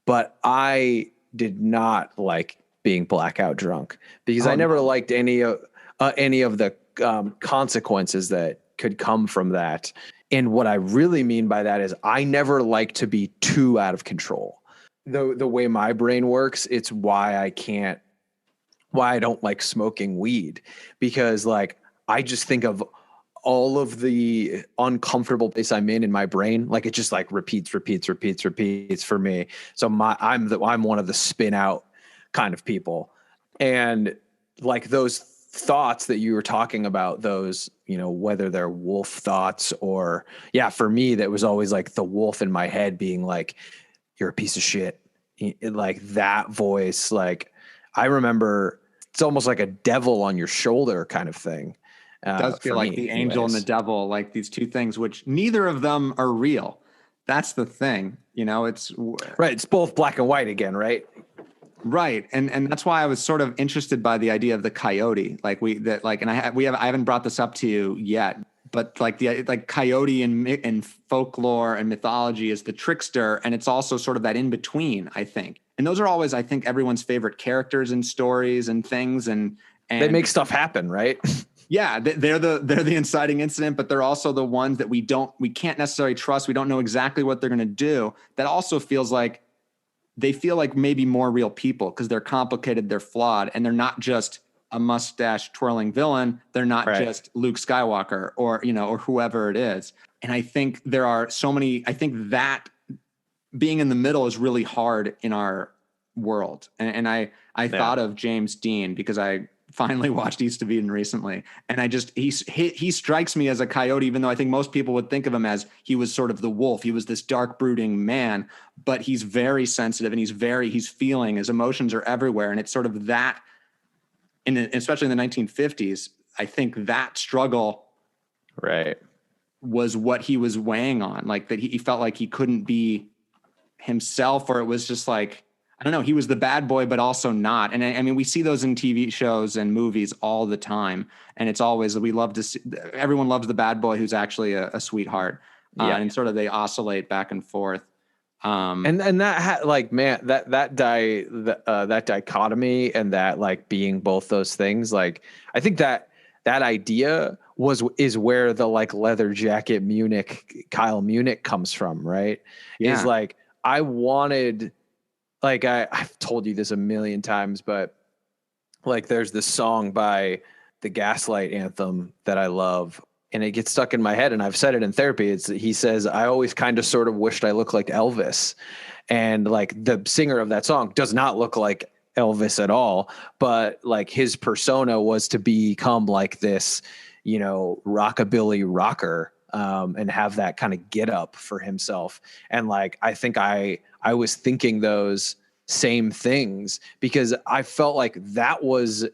Speaker 2: But I did not like being blackout drunk because I never liked any of the consequences that could come from that. And what I really mean by that is I never like to be too out of control. The way my brain works, it's why I don't like smoking weed, because like I just think of all of the uncomfortable place I'm in my brain. Like it just like repeats for me. So I'm one of the spin out kind of people. And like those thoughts that you were talking about, those, whether they're wolf thoughts or, for me, that was always like the wolf in my head being like, you're a piece of shit. Like that voice, like I remember it's almost like a devil on your shoulder kind of thing.
Speaker 1: It does feel like the angel and the devil, like these two things, which neither of them are real. That's the thing, it's
Speaker 2: right. It's both black and white again, right?
Speaker 1: Right. And that's why I was sort of interested by the idea of the coyote. Like I haven't brought this up to you yet, but like coyote in folklore and mythology is the trickster. And it's also sort of that in between, I think. And those are always, I think, everyone's favorite characters and stories and things. And
Speaker 2: they make stuff happen, right?
Speaker 1: Yeah, they're the inciting incident, but they're also the ones that we can't necessarily trust. We don't know exactly what they're going to do. That also feels like they feel like maybe more real people because they're complicated, they're flawed, and they're not just a mustache twirling villain. They're not just Luke Skywalker or whoever it is. And I think there are so many. I think that being in the middle is really hard in our world. And I thought of James Dean because I finally watched East of Eden recently, and he strikes me as a coyote, even though I think most people would think of him as he was sort of the wolf. He was this dark, brooding man, but he's very sensitive and he's feeling. His emotions are everywhere, and it's sort of that. Especially in the 1950s, I think that struggle,
Speaker 2: right,
Speaker 1: was what he was weighing on, like that he felt like he couldn't be himself, or it was just like, I don't know, he was the bad boy, but also not. And I mean, we see those in TV shows and movies all the time. And it's always, we love to see, everyone loves the bad boy who's actually a sweetheart. And sort of they oscillate back and forth.
Speaker 2: And that like, man, that dichotomy and that like being both those things, like, I think that idea is where the like leather jacket Kyle Munich comes from, right?
Speaker 1: Yeah.
Speaker 2: Is like, I wanted, like, I've told you this a million times, but like there's this song by the Gaslight Anthem that I love, and it gets stuck in my head, and I've said it in therapy. He says, I always kind of sort of wished I looked like Elvis. And like the singer of that song does not look like Elvis at all, but like his persona was to become like this, you know, rockabilly rocker, and have that kind of get up for himself. And like, I think I was thinking those same things because I felt like that was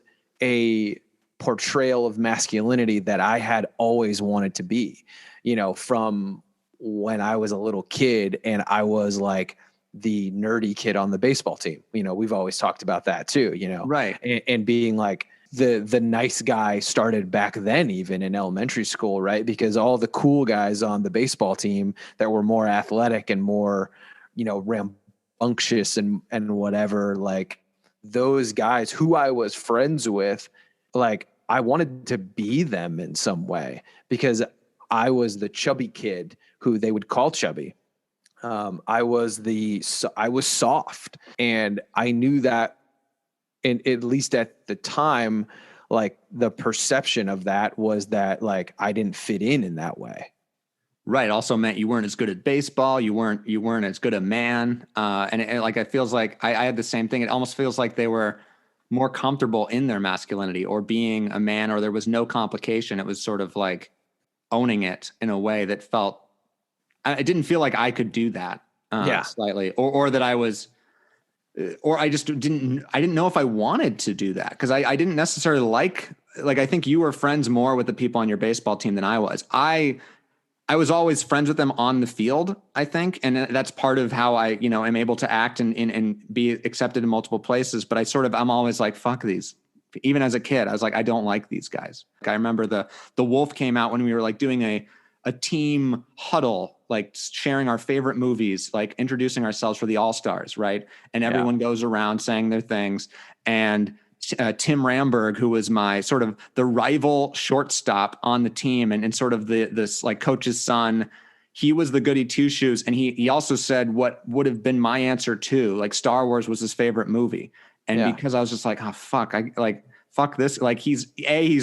Speaker 2: a portrayal of masculinity that I had always wanted to be, you know, from when I was a little kid, and I was like the nerdy kid on the baseball team. You know, we've always talked about that too, you know,
Speaker 1: right.
Speaker 2: And being like the nice guy started back then, even in elementary school, right? Because all the cool guys on the baseball team that were more athletic and more, you know, rambunctious and whatever, like those guys who I was friends with, like I wanted to be them in some way because I was the chubby kid who they would call chubby. I was soft, and I knew that, and at least at the time, like the perception of that was that like I didn't fit in that way.
Speaker 1: Right. Also meant you weren't as good at baseball. You weren't as good a man. And like, it feels like I had the same thing. It almost feels like they were more comfortable in their masculinity or being a man, or there was no complication. It was sort of like owning it in a way that felt, it didn't feel like I could do that slightly, or that I was, or I just didn't know if I wanted to do that. Cause I didn't necessarily like, I think you were friends more with the people on your baseball team than I was. I was always friends with them on the field, I think. And that's part of how I, you know, am able to act and be accepted in multiple places. But I'm always like, fuck these. Even as a kid, I was like, I don't like these guys. Like, I remember the Wolf came out when we were like doing a team huddle, like sharing our favorite movies, like introducing ourselves for the All-Stars. Right. And everyone goes around saying their things. And Tim Ramberg, who was my sort of the rival shortstop on the team and sort of this like coach's son, he was the goody two shoes. And he also said what would have been my answer too. Like Star Wars was his favorite movie. And because I was just like, oh, fuck, fuck this. Like he's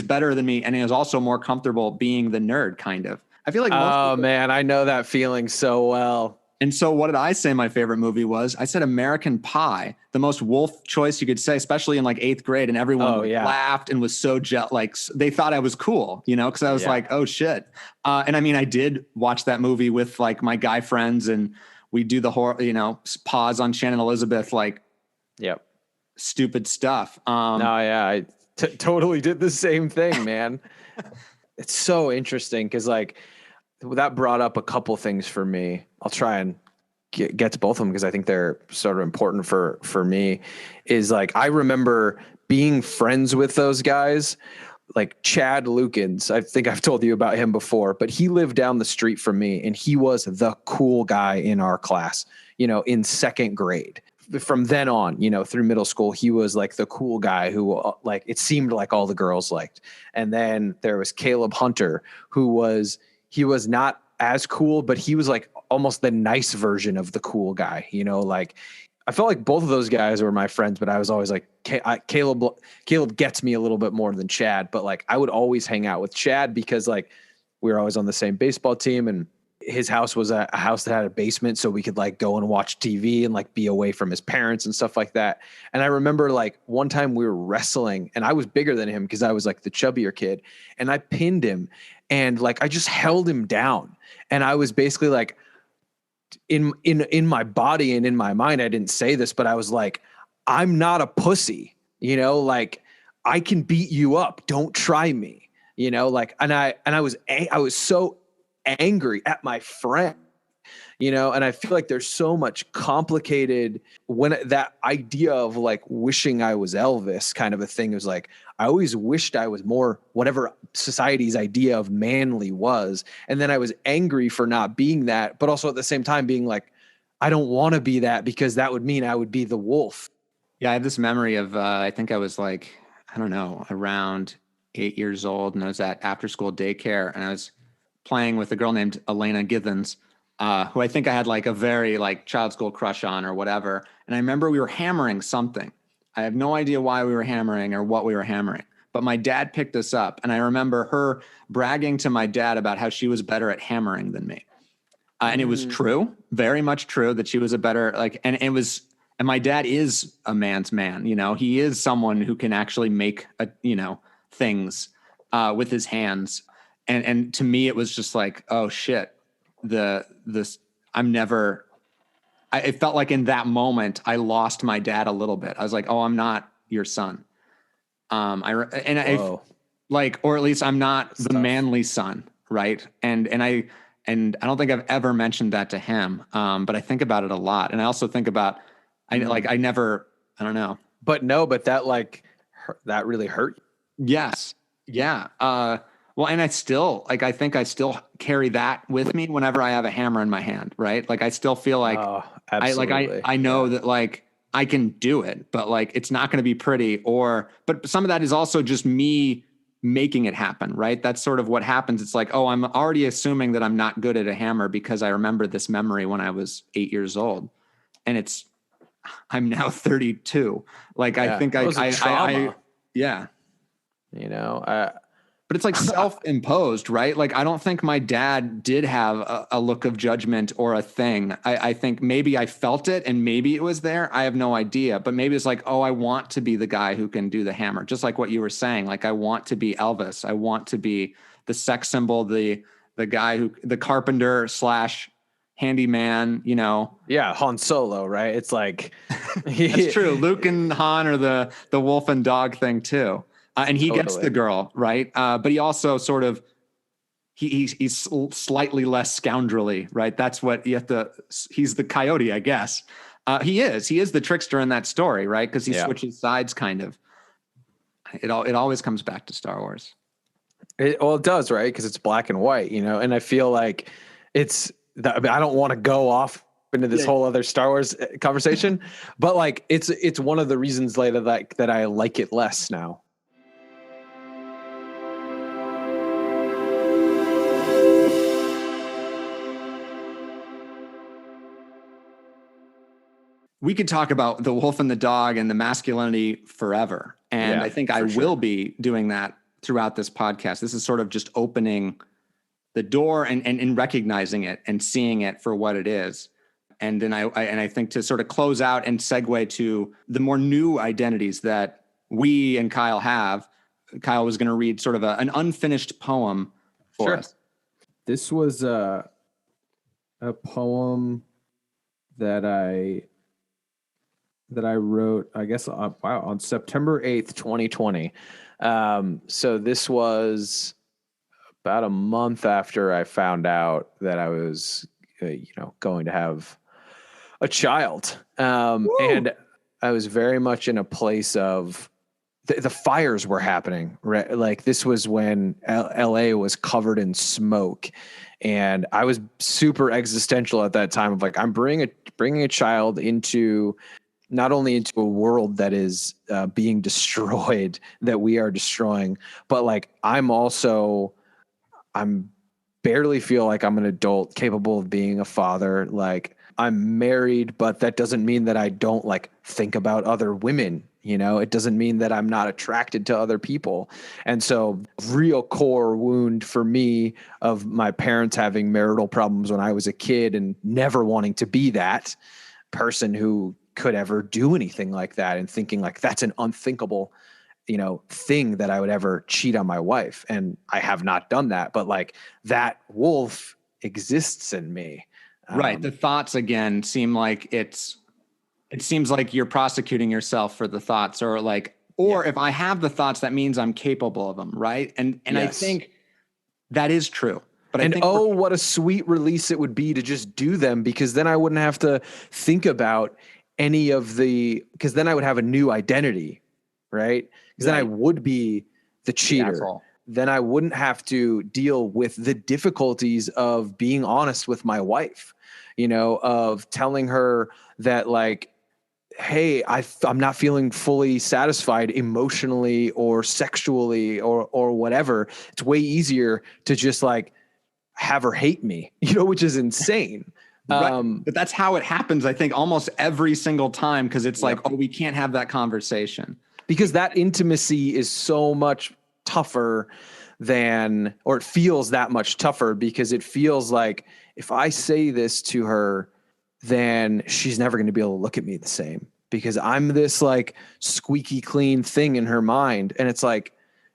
Speaker 1: better than me. And he was also more comfortable being the nerd kind of. I feel like,
Speaker 2: man, I know that feeling so well.
Speaker 1: And so what did I say my favorite movie was? I said American Pie, the most Wolf choice you could say, especially in like 8th grade. And everyone laughed and was so like they thought I was cool, you know, because I was like, oh shit. And I mean, I did watch that movie with like my guy friends, and we do the horror, you know, pause on Shannon Elizabeth, like stupid stuff.
Speaker 2: I totally did the same thing, man. It's so interesting because like that brought up a couple things for me. I'll try and get to both of them because I think they're sort of important for me. Is like, I remember being friends with those guys, like Chad Lukens. I think I've told you about him before, but he lived down the street from me, and he was the cool guy in our class, you know, in 2nd grade. From then on, you know, through middle school, he was like the cool guy who like, it seemed like all the girls liked. And then there was Caleb Hunter, he was not as cool, but he was like almost the nice version of the cool guy, you know, like I felt like both of those guys were my friends, but I was always like, Caleb gets me a little bit more than Chad, but like I would always hang out with Chad because like we were always on the same baseball team, and his house was a house that had a basement, so we could like go and watch TV and like be away from his parents and stuff like that. And I remember like one time we were wrestling, and I was bigger than him because I was like the chubbier kid, and I pinned him, and like I just held him down, and I was basically like in my body and in my mind, I didn't say this, but I was like, I'm not a pussy, you know, like I can beat you up. Don't try me, you know, like, and I was so angry at my friend, you know? And I feel like there's so much complicated when that idea of like wishing I was Elvis kind of a thing is like, I always wished I was more whatever society's idea of manly was. And then I was angry for not being that, but also at the same time being like, I don't want to be that because that would mean I would be the wolf.
Speaker 1: Yeah, I have this memory of, I think I was like, I don't know, around 8 years old, and I was at after school daycare, and I was playing with a girl named Elena Githens, who I think I had like a very like child school crush on or whatever. And I remember we were hammering something. I have no idea why we were hammering or what we were hammering, but my dad picked us up, and I remember her bragging to my dad about how she was better at hammering than me. And it was true, very much true that she was a better, like, and it was, and my dad is a man's man, you know, he is someone who can actually make, things with his hands. And to me, it was just like, oh shit, it felt like in that moment, I lost my dad a little bit. I was like, oh, I'm not your son. Or at least I'm not the manly son. Right. And I don't think I've ever mentioned that to him. But I think about it a lot. And I also think about, I don't know.
Speaker 2: But that really hurt.
Speaker 1: Yes. Yeah. Well, and I think I still carry that with me whenever I have a hammer in my hand, right? Like, I still feel like, I know that like I can do it, but like, it's not going to be pretty but some of that is also just me making it happen, right? That's sort of what happens. It's like, oh, I'm already assuming that I'm not good at a hammer because I remember this memory when I was 8 years old, and I'm now 32. Like, yeah, I think yeah.
Speaker 2: You know,
Speaker 1: but it's like self-imposed, right? Like, I don't think my dad did have a look of judgment or a thing. I think maybe I felt it and maybe it was there. I have no idea. But maybe it's like, oh, I want to be the guy who can do the hammer. Just like what you were saying. Like, I want to be Elvis. I want to be the sex symbol, the guy the carpenter / handyman, you know.
Speaker 2: Yeah, Han Solo, right? It's like
Speaker 1: that's true. Luke and Han are the wolf and dog thing too. And he gets the girl, right? But he also sort of, he's slightly less scoundrelly, right? That's what you have to, he's the coyote, I guess. He is the trickster in that story, right? Because he switches sides kind of. It always comes back to Star Wars.
Speaker 2: It does, right? Because it's black and white, you know? And I feel like I don't want to go off into this whole other Star Wars conversation, but like, it's one of the reasons later that I like it less now.
Speaker 1: We could talk about the wolf and the dog and the masculinity forever. And I think I will be doing that throughout this podcast. This is sort of just opening the door and recognizing it and seeing it for what it is. And then I think to sort of close out and segue to the more new identities that we and Kyle have, Kyle was going to read sort of an unfinished poem for us.
Speaker 4: This was a poem that I wrote, I guess, on September 8th, 2020.
Speaker 2: So this was about a month after I found out that I was, going to have a child. And I was very much in a place of the fires were happening, right? Like, this was when LA was covered in smoke, and I was super existential at that time of like, I'm bringing a child not only into a world that is being destroyed, that we are destroying, but like, I'm barely feel like I'm an adult capable of being a father. Like, I'm married, but that doesn't mean that I don't like think about other women. You know, it doesn't mean that I'm not attracted to other people. And so real core wound for me of my parents having marital problems when I was a kid and never wanting to be that person who could ever do anything like that, and thinking like that's an unthinkable, thing that I would ever cheat on my wife. And I have not done that, but like, that wolf exists in me.
Speaker 1: Right. The thoughts again seem like it seems like you're prosecuting yourself for the thoughts, or if I have the thoughts, that means I'm capable of them. Right. And I think that is true.
Speaker 3: But I
Speaker 2: And
Speaker 3: think
Speaker 2: what a sweet release it would be to just do them, because then I wouldn't have to think about any of because then I would have a new identity, right? Because then I would be the cheater.
Speaker 3: asshole.
Speaker 2: Then I wouldn't have to deal with the difficulties of being honest with my wife, of telling her that, like, hey, I'm not feeling fully satisfied emotionally or sexually or whatever. It's way easier to just like have her hate me, which is insane.
Speaker 3: Right. But that's how it happens, I think, almost every single time, because it's like, oh, we can't have that conversation.
Speaker 2: Because that intimacy is so much tougher or it feels that much tougher, because it feels like if I say this to her, then she's never going to be able to look at me the same, because I'm this like squeaky clean thing in her mind. And it's like,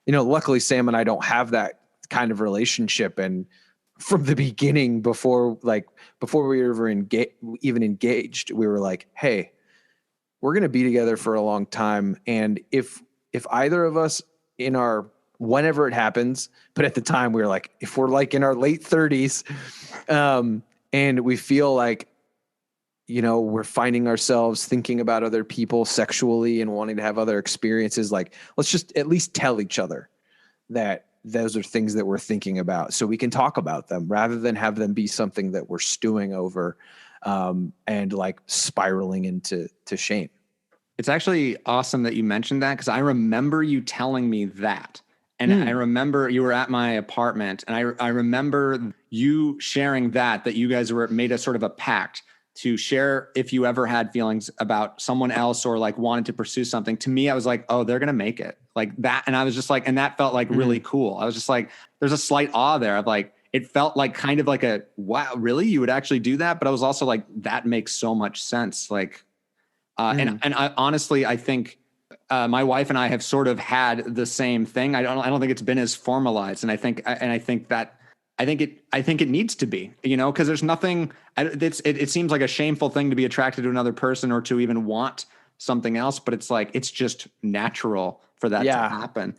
Speaker 2: luckily Sam and I don't have that kind of relationship. And from the beginning, before we were ever even engaged, we were like, hey, we're going to be together for a long time. And if either of us whenever it happens, but at the time we were like, if we're like in our late 30s, and we feel like, we're finding ourselves thinking about other people sexually and wanting to have other experiences, like, let's just at least tell each other that those are things that we're thinking about, so we can talk about them rather than have them be something that we're stewing over, and like spiraling into shame.
Speaker 3: It's actually awesome that you mentioned that, because I remember you telling me that. And I remember you were at my apartment, and I remember you sharing that you guys made a sort of a pact to share if you ever had feelings about someone else or like wanted to pursue something. To me, I was like, oh, they're going to make it like that. And I was just like, and that felt like really cool. I was just like, there's a slight awe there of like, it felt like kind of like a, wow, really? You would actually do that? But I was also like, that makes so much sense. Like, and I honestly, I think, my wife and I have sort of had the same thing. I don't think it's been as formalized. And I think it needs to be, because there's nothing, it seems like a shameful thing to be attracted to another person or to even want something else, but it's like, it's just natural for that to happen.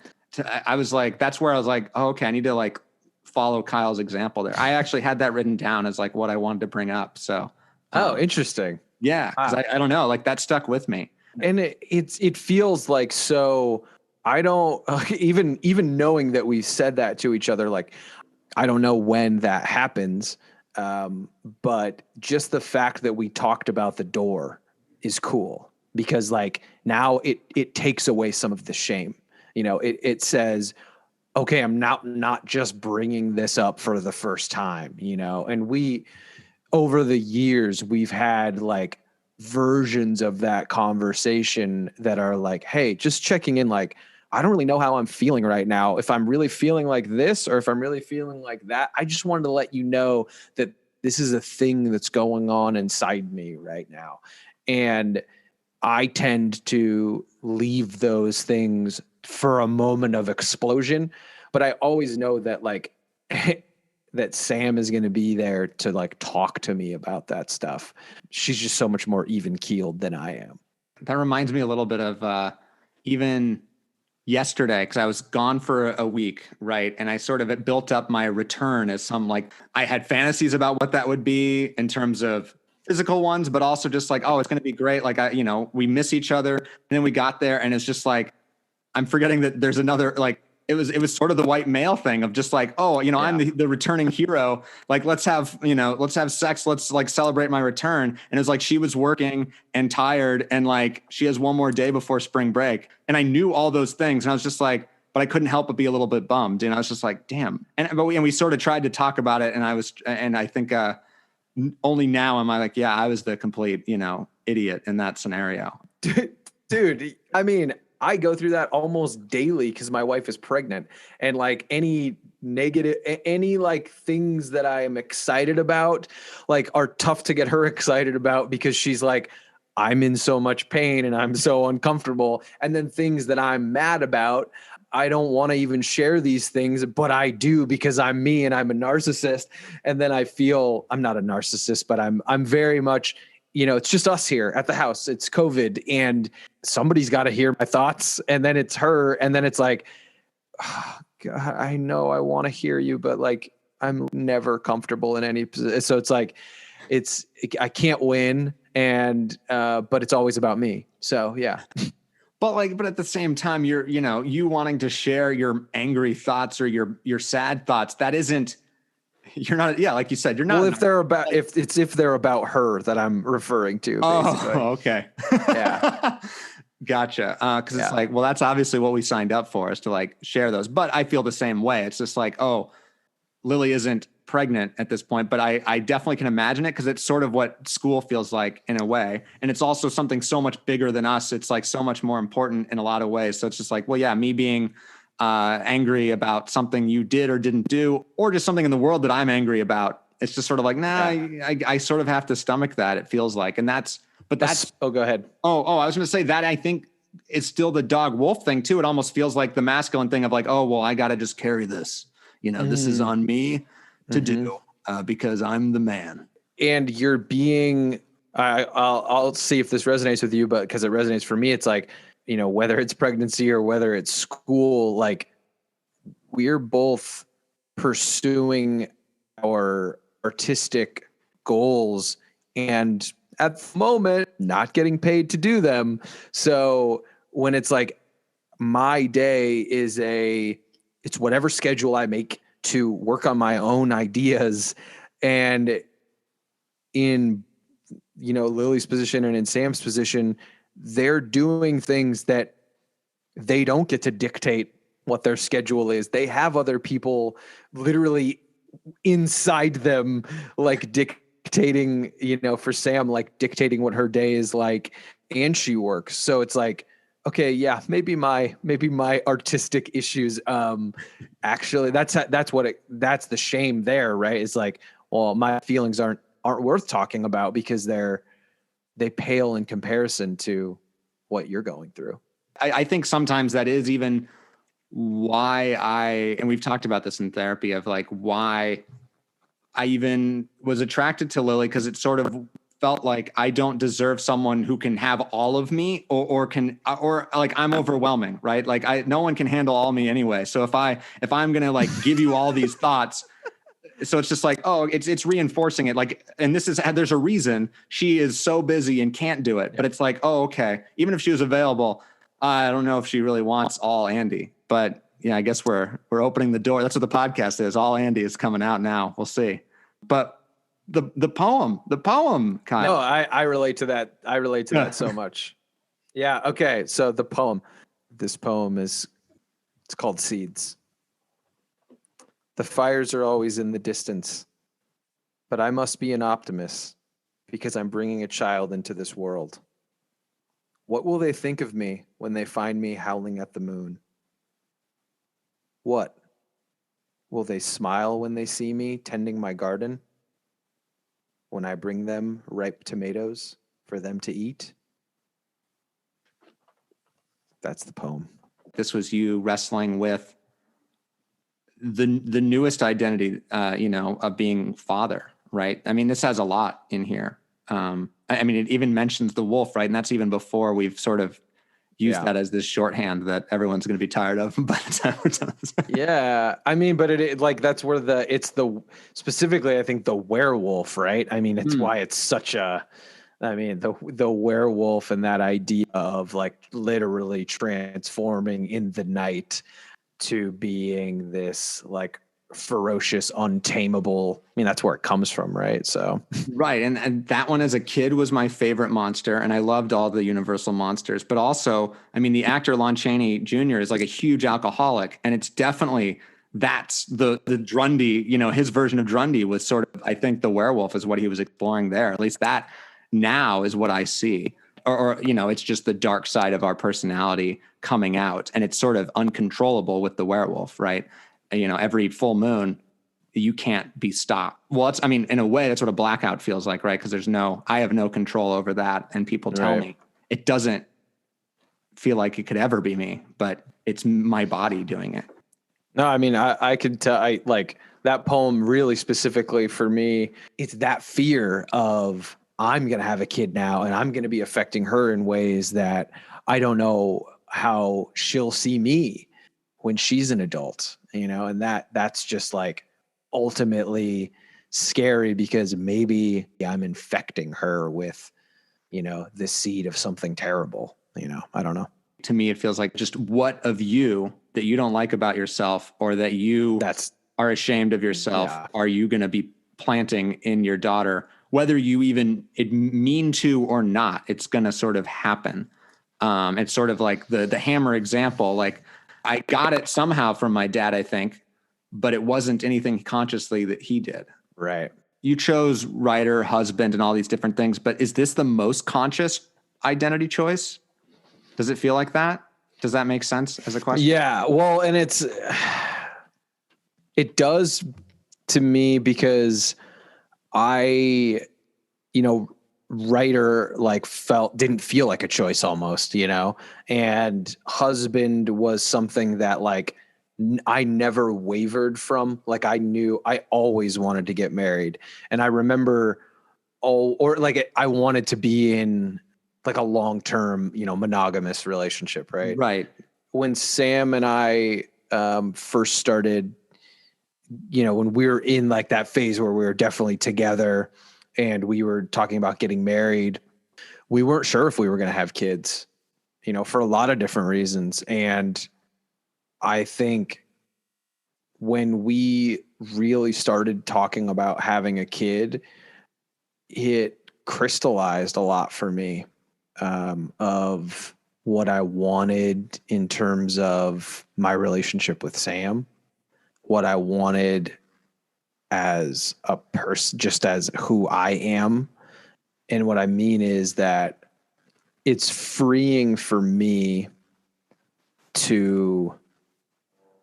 Speaker 3: I was like, that's where I was like, oh, okay, I need to like follow Kyle's example there. I actually had that written down as like what I wanted to bring up. So,
Speaker 2: Interesting.
Speaker 3: Yeah. Cause I don't know, like that stuck with me.
Speaker 2: And it feels like, so I don't, even knowing that we've said that to each other, like, I don't know when that happens. But just the fact that we talked about the door is cool, because like now it takes away some of the shame. It says, okay, I'm not just bringing this up for the first time, and over the years, we've had like versions of that conversation that are like, hey, just checking in, like, I don't really know how I'm feeling right now. If I'm really feeling like this or if I'm really feeling like that, I just wanted to let you know that this is a thing that's going on inside me right now. And I tend to leave those things for a moment of explosion, but I always know that like that Sam is going to be there to like talk to me about that stuff. She's just so much more even keeled than I am.
Speaker 3: That reminds me a little bit of even yesterday, because I was gone for a week, right? And I sort of built up my return as some, like, I had fantasies about what that would be in terms of physical ones, but also just like, oh, it's going to be great. Like, we miss each other. And then we got there and it's just like, I'm forgetting that there's another, like, it was sort of the white male thing of just like, oh, I'm the returning hero. Like, let's have sex. Let's like celebrate my return. And it was like, she was working and tired and like, she has one more day before spring break. And I knew all those things. And I was just like, but I couldn't help but be a little bit bummed. And I was just like, damn. And we sort of tried to talk about it. And I think only now am I like, yeah, I was the complete, idiot in that scenario.
Speaker 2: Dude, I mean, I go through that almost daily because my wife is pregnant, and like any like things that I am excited about, like, are tough to get her excited about because she's like, I'm in so much pain and I'm so uncomfortable. And then things that I'm mad about, I don't want to even share these things, but I do because I'm me and I'm a narcissist. And then I feel I'm not a narcissist, but I'm very much, it's just us here at the house. It's COVID and somebody's got to hear my thoughts. And then it's her. And then it's like, oh, God, I know I want to hear you, but like, I'm never comfortable in any position. So it's like, I can't win, and but it's always about me. So yeah.
Speaker 3: But at the same time, you wanting to share your angry thoughts or your sad thoughts. That isn't, you're not, yeah, like you said, you're not.
Speaker 2: Well, if they're about her that I'm referring to, basically.
Speaker 3: Oh, okay.
Speaker 2: Yeah.
Speaker 3: Gotcha. Cause it's like, well, that's obviously what we signed up for, is to like share those. But I feel the same way. It's just like, oh, Lily isn't pregnant at this point, but I definitely can imagine it, because it's sort of what school feels like in a way. And it's also something so much bigger than us. It's like so much more important in a lot of ways. So it's just like, well, yeah, me being angry about something you did or didn't do, or just something in the world that I'm angry about. It's just sort of like, I sort of have to stomach that, it feels like. And that's
Speaker 2: oh, go ahead.
Speaker 3: Oh, I was going to say that I think it's still the dog wolf thing too. It almost feels like the masculine thing of like, oh, well, I got to just carry this, this is on me to do because I'm the man.
Speaker 2: And you're being, I'll see if this resonates with you, but because it resonates for me, it's like, whether it's pregnancy or whether it's school, like we're both pursuing our artistic goals and at the moment not getting paid to do them. So when it's like my day is it's whatever schedule I make to work on my own ideas, and in Lily's position and in Sam's position, they're doing things that they don't get to dictate what their schedule is. They have other people literally inside them, like dictating, for Sam, like dictating what her day is like, and she works. So it's like, okay, yeah, maybe my artistic issues, actually that's the shame there, right? It's like, well, my feelings aren't worth talking about because they pale in comparison to what you're going through.
Speaker 3: I think sometimes that is even why and we've talked about this in therapy, of like why I even was attracted to Lily, because it sort of felt like I don't deserve someone who can have all of me or like I'm overwhelming, right? Like no one can handle all me anyway. So if I'm going to like give you all these thoughts, so it's just like, oh, it's reinforcing it. Like, and there's a reason she is so busy and can't do it, but it's like, oh, okay. Even if she was available, I don't know if she really wants all Andy, but yeah, I guess we're opening the door. That's what the podcast is. All Andy is coming out now. We'll see. But the poem, Kyle.
Speaker 2: No, I relate to that. I relate to that so much. Yeah. Okay. So the poem, this poem it's called Seeds. The fires are always in the distance, but I must be an optimist because I'm bringing a child into this world. What will they think of me when they find me howling at the moon? What? Will they smile when they see me tending my garden? When I bring them ripe tomatoes for them to eat? That's the poem.
Speaker 3: This was you wrestling with the newest identity, of being father, right? I mean, this has a lot in here. I mean, it even mentions the wolf, right? And that's even before we've sort of used that as this shorthand that everyone's going to be tired of by the time we're done.
Speaker 2: Yeah. I mean, but it like, that's where specifically, I think the werewolf, right? I mean, it's why it's such the werewolf and that idea of like literally transforming in the night to being this like ferocious, untamable. I mean, that's where it comes from, right? So
Speaker 3: right. And that one as a kid was my favorite monster. And I loved all the Universal monsters, but also, I mean, the actor Lon Chaney Jr. is like a huge alcoholic, and it's definitely, that's the Grundy, his version of Grundy was sort of, I think the werewolf is what he was exploring there. At least that now is what I see. Or it's just the dark side of our personality coming out, and it's sort of uncontrollable with the werewolf, right? Every full moon, you can't be stopped. Well, in a way, that's what a blackout feels like, right? Because I have no control over that. And people tell me it doesn't feel like it could ever be me, but it's my body doing it.
Speaker 2: No, I mean, I could tell, like that poem really specifically for me, it's that fear of, I'm going to have a kid now and I'm going to be affecting her in ways that I don't know how she'll see me when she's an adult, and that's just like,
Speaker 4: ultimately scary because maybe I'm infecting her with, the seed of something terrible. I don't know.
Speaker 3: To me, it feels like just what of you that you don't like about yourself or that you are ashamed of yourself are you going to be planting in your daughter, whether you even mean to or not. It's going to sort of happen. It's sort of like the hammer example. Like I got it somehow from my dad, I think, but it wasn't anything consciously that he did.
Speaker 4: Right.
Speaker 3: You chose writer, husband, and all these different things, but is this the most conscious identity choice? Does it feel like that? Does that make sense as a question?
Speaker 4: Yeah. Well, and it does to me because I, writer didn't feel like a choice almost, and husband was something that I never wavered from. Like I knew I always wanted to get married. And I remember I wanted to be in like a long-term, monogamous relationship. Right.
Speaker 3: Right.
Speaker 4: When Sam and I first started, when we were in like that phase where we were definitely together and we were talking about getting married, we weren't sure if we were going to have kids, for a lot of different reasons. And I think when we really started talking about having a kid, it crystallized a lot for me of what I wanted in terms of my relationship with Sam, what I wanted as a person, just as who I am. And what I mean is that it's freeing for me to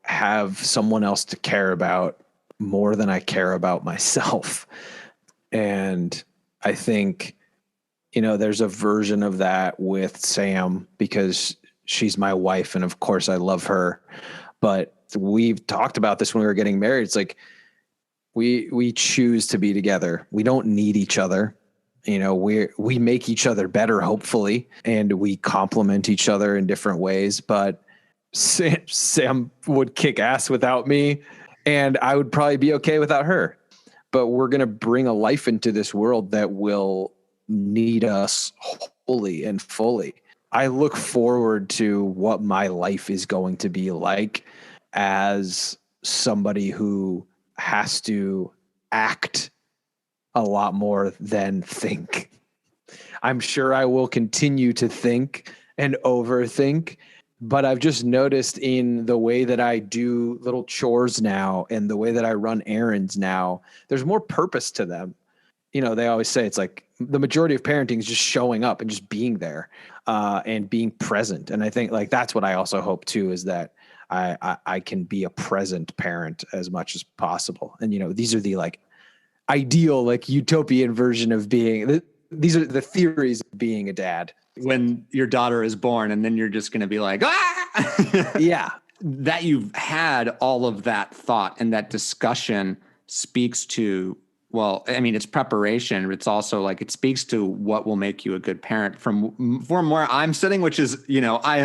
Speaker 4: have someone else to care about more than I care about myself. And I think, there's a version of that with Sam because she's my wife. And of course I love her, but we've talked about this when we were getting married. It's like, we choose to be together. We don't need each other. We make each other better, hopefully, and we complement each other in different ways. But Sam would kick ass without me, and I would probably be okay without her. But we're going to bring a life into this world that will need us wholly and fully. I look forward to what my life is going to be like as somebody who has to act a lot more than think. I'm sure I will continue to think and overthink, but I've just noticed in the way that I do little chores now and the way that I run errands now, there's more purpose to them. They always say it's like the majority of parenting is just showing up and just being there and being present. And I think like that's what I also hope too, is that I can be a present parent as much as possible. And, these are the like ideal, like utopian version of being, these are the theories of being a dad.
Speaker 3: When your daughter is born and then you're just going to be like, ah,
Speaker 4: yeah,
Speaker 3: that you've had all of that thought and that discussion speaks to, well, I mean, it's preparation. It's also like, it speaks to what will make you a good parent from where I'm sitting, which is, I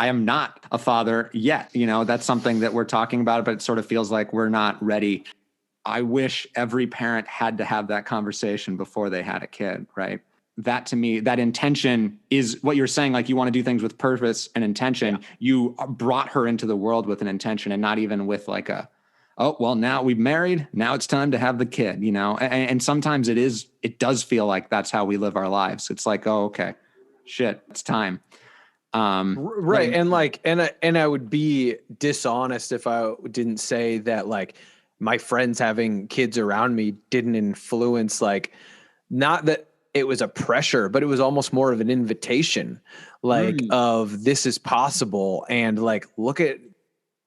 Speaker 3: am not a father yet. That's something that we're talking about, but it sort of feels like we're not ready. I wish every parent had to have that conversation before they had a kid, right? That to me, that intention is what you're saying. Like you want to do things with purpose and intention. Yeah. You brought her into the world with an intention and not even with like oh, well, now we've married. Now it's time to have the kid, and sometimes it does feel like that's how we live our lives. It's like, oh, okay, shit, it's time.
Speaker 4: Right. And I would be dishonest if I didn't say that like my friends having kids around me didn't influence, like, not that it was a pressure, but it was almost more of an invitation, like of this is possible. And like, look at,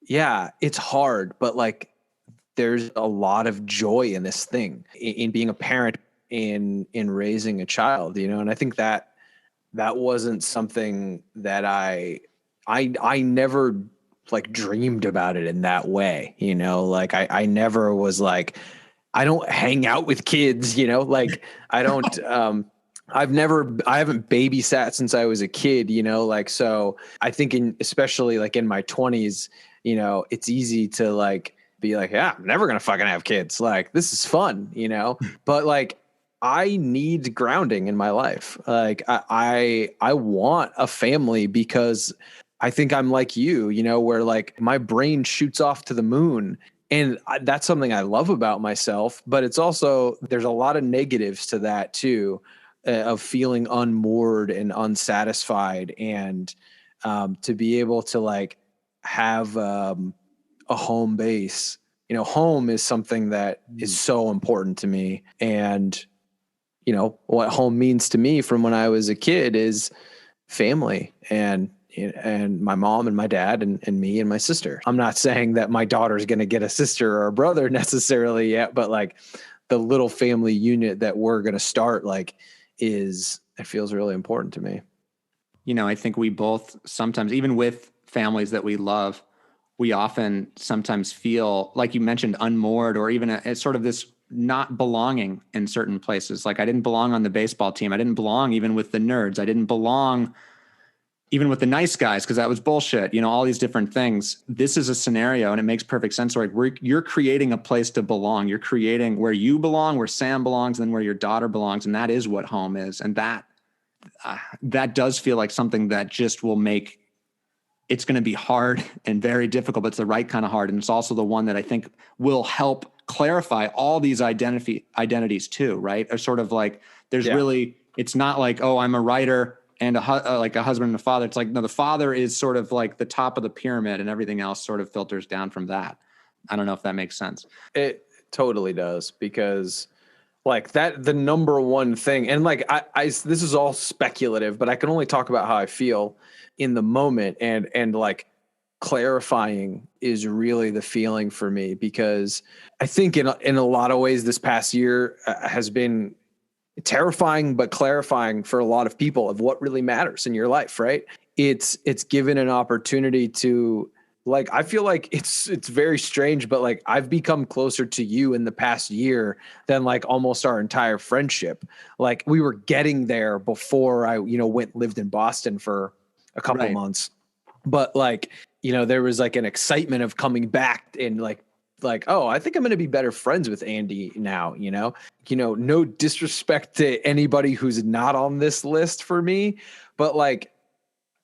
Speaker 4: yeah, it's hard, but like, there's a lot of joy in this thing, in being a parent, in raising a child, and I think that wasn't something that I never like dreamed about it in that way, like I never was like, I don't hang out with kids, like I don't, I haven't babysat since I was a kid, like, so I think especially like in my 20s, it's easy to like be like, yeah, I'm never going to fucking have kids. Like, this is fun, you know? But like, I need grounding in my life. Like I want a family because I think I'm like you know, where like my brain shoots off to the moon. And that's something I love about myself, but it's also, there's a lot of negatives to that too, of feeling unmoored and unsatisfied. And to be able to like have a home base, you know, home is something that is so important to me. And you know, what home means to me from when I was a kid is family and my mom and my dad and me and my sister. I'm not saying that my daughter's going to get a sister or a brother necessarily yet, but like the little family unit that we're going to start, like it feels really important to me.
Speaker 3: You know, I think we both sometimes, even with families that we love, we often sometimes feel, like you mentioned, unmoored, or even a sort of this not belonging in certain places. Like I didn't belong on the baseball team. I didn't belong even with the nerds. I didn't belong even with the nice guys because that was bullshit. You know, all these different things. This is a scenario, and it makes perfect sense. Like you're creating a place to belong. You're creating where you belong, where Sam belongs, and then where your daughter belongs, and that is what home is. And that does feel like something that just will make. It's going to be hard and very difficult, but it's the right kind of hard. And it's also the one that I think will help clarify all these identities too, right? Or sort of like, there's really, it's not like, oh, I'm a writer and like a husband and a father. It's like, no, the father is sort of like the top of the pyramid and everything else sort of filters down from that. I don't know if that makes sense.
Speaker 4: It totally does, because like that, the number one thing, and like, I this is all speculative, but I can only talk about how I feel in the moment, and like clarifying is really the feeling for me, because I think in a lot of ways this past year has been terrifying but clarifying for a lot of people of what really matters in your life, right? It's given an opportunity to, like, I feel like it's very strange, but like I've become closer to you in the past year than like almost our entire friendship. Like we were getting there before I, you know, lived in Boston for a couple months. But like, you know, there was like an excitement of coming back and like, oh, I think I'm going to be better friends with Andy now, you know, no disrespect to anybody who's not on this list for me, but like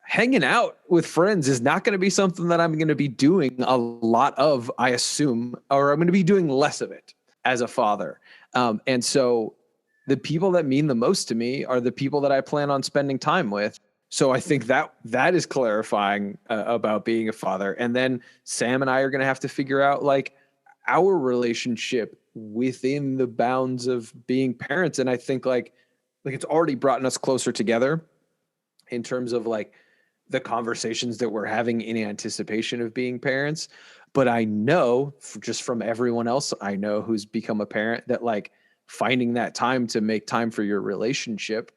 Speaker 4: hanging out with friends is not going to be something that I'm going to be doing a lot of, I assume, or I'm going to be doing less of it as a father. And so the people that mean the most to me are the people that I plan on spending time with. So I think that is clarifying about being a father. And then Sam and I are going to have to figure out like our relationship within the bounds of being parents. And I think like it's already brought us closer together in terms of like the conversations that we're having in anticipation of being parents. But I know just from everyone else I know who's become a parent that like finding that time to make time for your relationship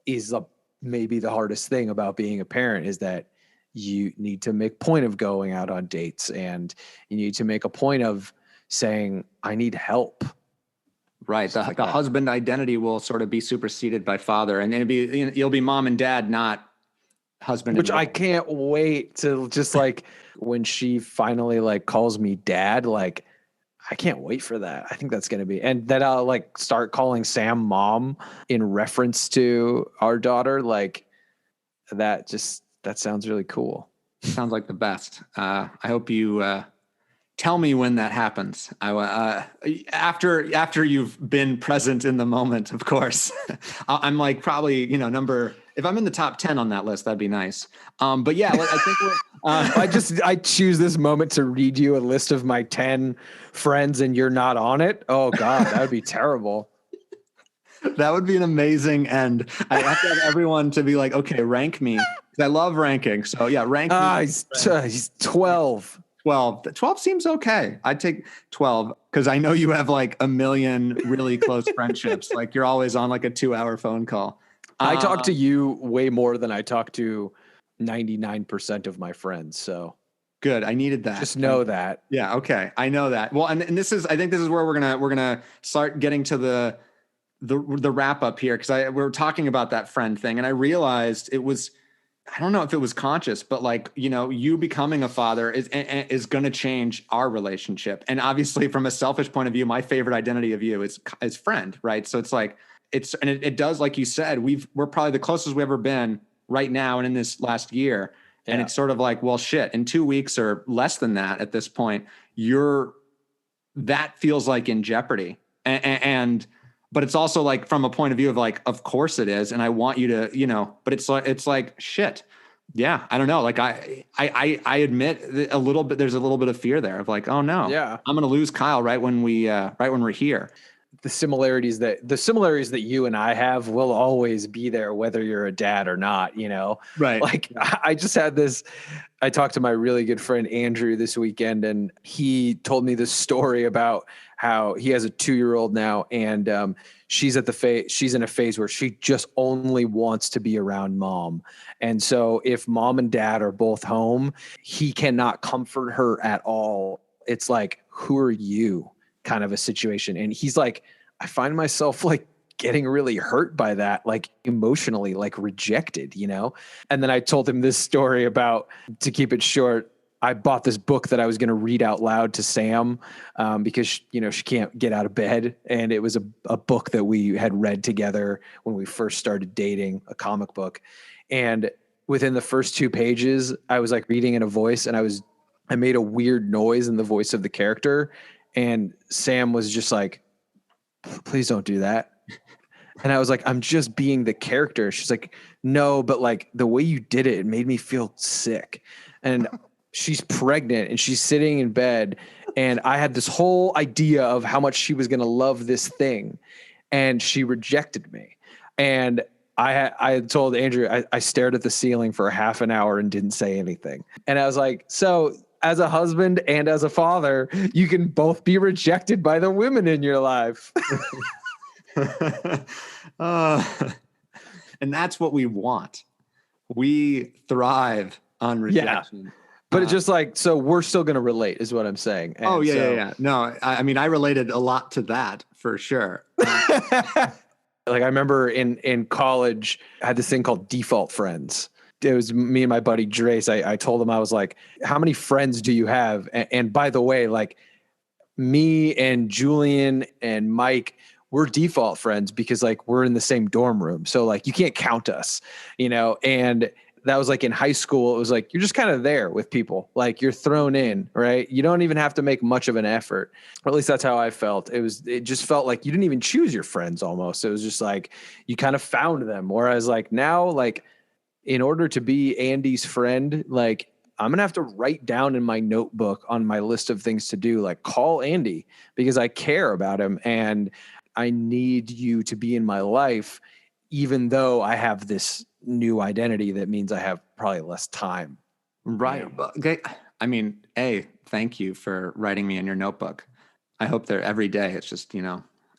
Speaker 4: is maybe the hardest thing about being a parent, is that you need to make point of going out on dates, and you need to make a point of saying, I need help.
Speaker 3: Right. The husband identity will sort of be superseded by father, and you'll be mom and dad, not husband.
Speaker 4: Which I can't wait to just like when she finally like calls me dad, like I can't wait for that. I think that's going to be, and then I'll like start calling Sam mom in reference to our daughter. Like that sounds really cool.
Speaker 3: Sounds like the best. I hope you tell me when that happens. After you've been present in the moment, of course. I'm like probably, if I'm in the top 10 on that list, that'd be nice. But yeah, I think
Speaker 4: I choose this moment to read you a list of my 10 friends and you're not on it. Oh God, that would be terrible.
Speaker 3: That would be an amazing end. I have to have everyone to be like, okay, rank me. I love ranking. So yeah, rank me.
Speaker 4: He's 12.
Speaker 3: 12 seems okay. I'd take 12 because I know you have like a million really close friendships. Like you're always on like a 2-hour phone call.
Speaker 4: I talk to you way more than I talk to 99% of my friends. So
Speaker 3: good. I needed that.
Speaker 4: Just know that.
Speaker 3: Yeah. Okay. I know that. Well, and I think this is where we're going to start getting to the wrap up here. Cause we were talking about that friend thing and I realized it was I don't know if it was conscious, but like, you becoming a father is going to change our relationship. And obviously from a selfish point of view, my favorite identity of you is friend, right? So it's like, it does, like you said, we're probably the closest we've ever been right now and in this last year. Yeah. And it's sort of like, well, shit, in 2 weeks or less than that at this point, that feels like in jeopardy. But it's also like from a point of view of like, of course it is. And I want you to, but it's like shit. Yeah. I don't know. Like I admit a little bit, there's a little bit of fear there of like, oh no,
Speaker 4: yeah,
Speaker 3: I'm going to lose Kyle right when we're here.
Speaker 4: The similarities that you and I have will always be there, whether you're a dad or not,
Speaker 3: Right.
Speaker 4: Like I just had I talked to my really good friend, Andrew, this weekend, and he told me this story about how he has a 2-year-old now. And, she's in a phase where she just only wants to be around mom. And so if mom and dad are both home, he cannot comfort her at all. It's like, who are you? Kind of a situation. And he's like, I find myself like getting really hurt by that, like emotionally, like rejected, And then I told him this story about, to keep it short, I bought this book that I was going to read out loud to Sam because, she can't get out of bed. And it was a book that we had read together when we first started dating, a comic book. And within the first 2 pages, I was like reading in a voice, and I made a weird noise in the voice of the character. And Sam was just like, please don't do that. And I was like, I'm just being the character. She's like, no, but like the way you did it made me feel sick. And she's pregnant and she's sitting in bed. And I had this whole idea of how much she was going to love this thing. And she rejected me. And I had told Andrew, I stared at the ceiling for a half an hour and didn't say anything. And I was like, so as a husband and as a father, you can both be rejected by the women in your life.
Speaker 3: And that's what we want. We thrive on rejection.
Speaker 4: Yeah. But it's just like, so we're still going to relate is what I'm saying. And
Speaker 3: yeah. No, I mean, I related a lot to that for sure.
Speaker 4: Like I remember in college, I had this thing called default friends. It was me and my buddy Drace. I told him, I was like, how many friends do you have? And by the way, like me and Julian and Mike, we're default friends because like we're in the same dorm room. So like you can't count us, and that was like in high school. It was like, you're just kind of there with people. Like you're thrown in, right? You don't even have to make much of an effort. Or at least that's how I felt. It just felt like you didn't even choose your friends almost. It was just like, you kind of found them. Whereas like now, like, in order to be Andy's friend, like I'm going to have to write down in my notebook on my list of things to do, like call Andy because I care about him and I need you to be in my life, even though I have this new identity that means I have probably less time.
Speaker 3: Right. Okay. I mean, thank you for writing me in your notebook. I hope that every day it's just,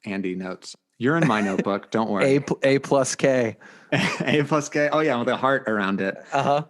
Speaker 3: Andy notes. You're in my notebook. Don't worry.
Speaker 4: A plus K.
Speaker 3: A plus K. Oh yeah, with a heart around it.
Speaker 4: Uh-huh.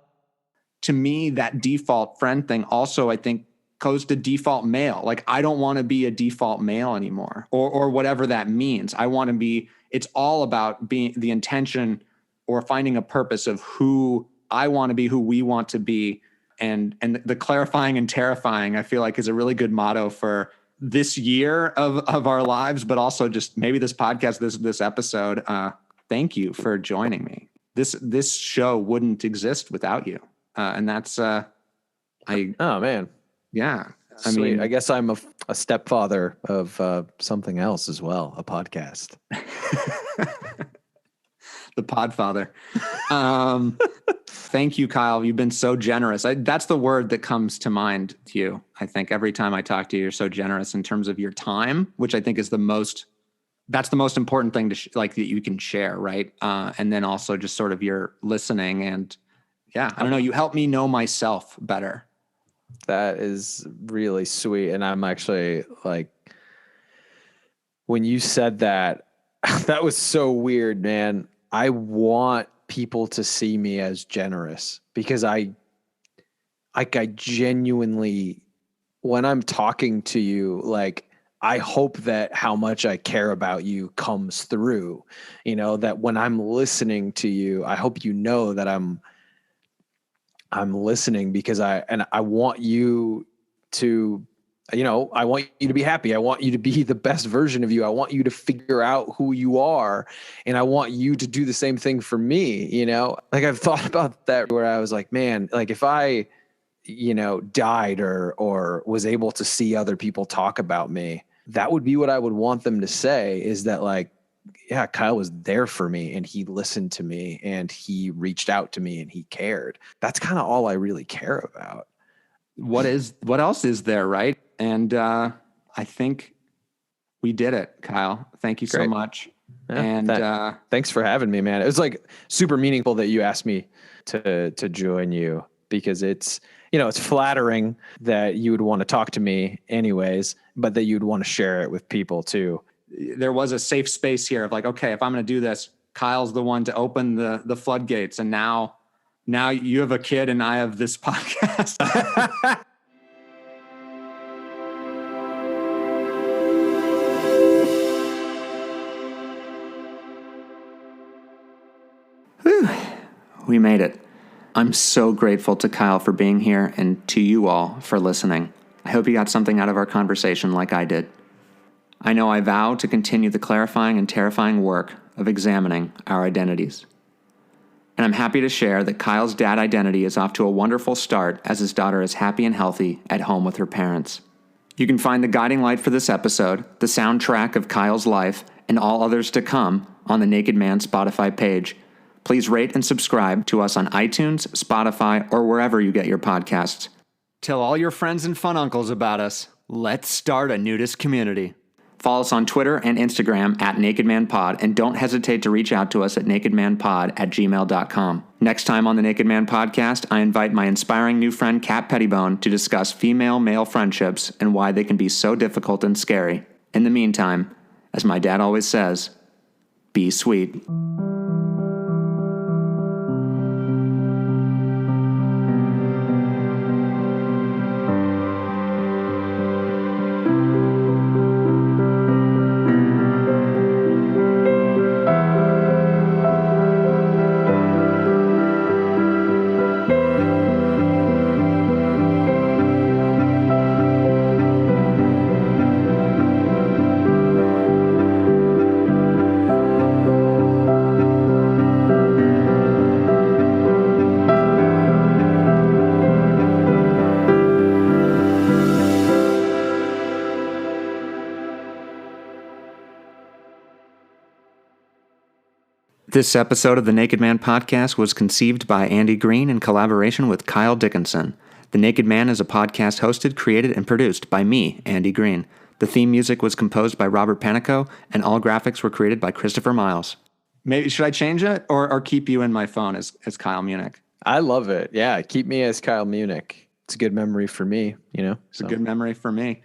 Speaker 3: To me, that default friend thing also, I think, goes to default male. Like I don't want to be a default male anymore, or whatever that means. I want to be. It's all about being the intention or finding a purpose of who I want to be, who we want to be, and the clarifying and terrifying. I feel like is a really good motto for this year of our lives, but also just maybe this podcast, this episode. Thank you for joining me. This show wouldn't exist without you. And that's, oh
Speaker 4: man.
Speaker 3: Yeah.
Speaker 4: I mean, I guess I'm a stepfather of something else as well. A podcast.
Speaker 3: The Podfather. Thank you, Kyle. You've been so generous. That's the word that comes to mind to you. I think every time I talk to you, you're so generous in terms of your time, which I think is that's the most important thing to that you can share. Right. And then also just sort of your listening and I don't know. You help me know myself better.
Speaker 4: That is really sweet. And I'm actually like, when you said that, that was so weird, man. I want people to see me as generous because I genuinely, when I'm talking to you, like, I hope that how much I care about you comes through, that when I'm listening to you, I hope that I'm I'm listening because I want you to, I want you to be happy. I want you to be the best version of you. I want you to figure out who you are. And I want you to do the same thing for me. Like I've thought about that where I was like, man, like if I, died or was able to see other people talk about me, that would be what I would want them to say, is that like, yeah, Kyle was there for me and he listened to me and he reached out to me and he cared. That's kind of all I really care about.
Speaker 3: What else is there, right? And I think we did it, Kyle. Thank you so much.
Speaker 4: Yeah,
Speaker 3: and
Speaker 4: thanks for having me, man. It was like super meaningful that you asked me to join you, because it's, it's flattering that you would want to talk to me anyways, but that you'd want to share it with people too.
Speaker 3: There was a safe space here of like, okay, if I'm going to do this, Kyle's the one to open the floodgates. And now you have a kid and I have this podcast.
Speaker 1: Whew. We made it. I'm so grateful to Kyle for being here and to you all for listening. I hope you got something out of our conversation like I did. I know I vow to continue the clarifying and terrifying work of examining our identities. And I'm happy to share that Kyle's dad identity is off to a wonderful start as his daughter is happy and healthy at home with her parents. You can find the guiding light for this episode, the soundtrack of Kyle's life, and all others to come on the Naked Man Spotify page. Please rate and subscribe to us on iTunes, Spotify, or wherever you get your podcasts.
Speaker 3: Tell all your friends and fun uncles about us. Let's start a nudist community.
Speaker 1: Follow us on Twitter and Instagram at NakedManPod, and don't hesitate to reach out to us at nakedmanpod@gmail.com. Next time on the Naked Man Podcast, I invite my inspiring new friend Kat Pettibone to discuss female-male friendships and why they can be so difficult and scary. In the meantime, as my dad always says, be sweet. This episode of the Naked Man Podcast was conceived by Andy Greene in collaboration with Kyle Dickinson. The Naked Man is a podcast hosted, created, and produced by me, Andy Greene. The theme music was composed by Robert Panico, and all graphics were created by Christopher Miles.
Speaker 3: Maybe should I change it or keep you in my phone as Kyle Munich?
Speaker 4: I love it. Yeah, keep me as Kyle Munich. It's a good memory for me,
Speaker 3: It's a good memory for me.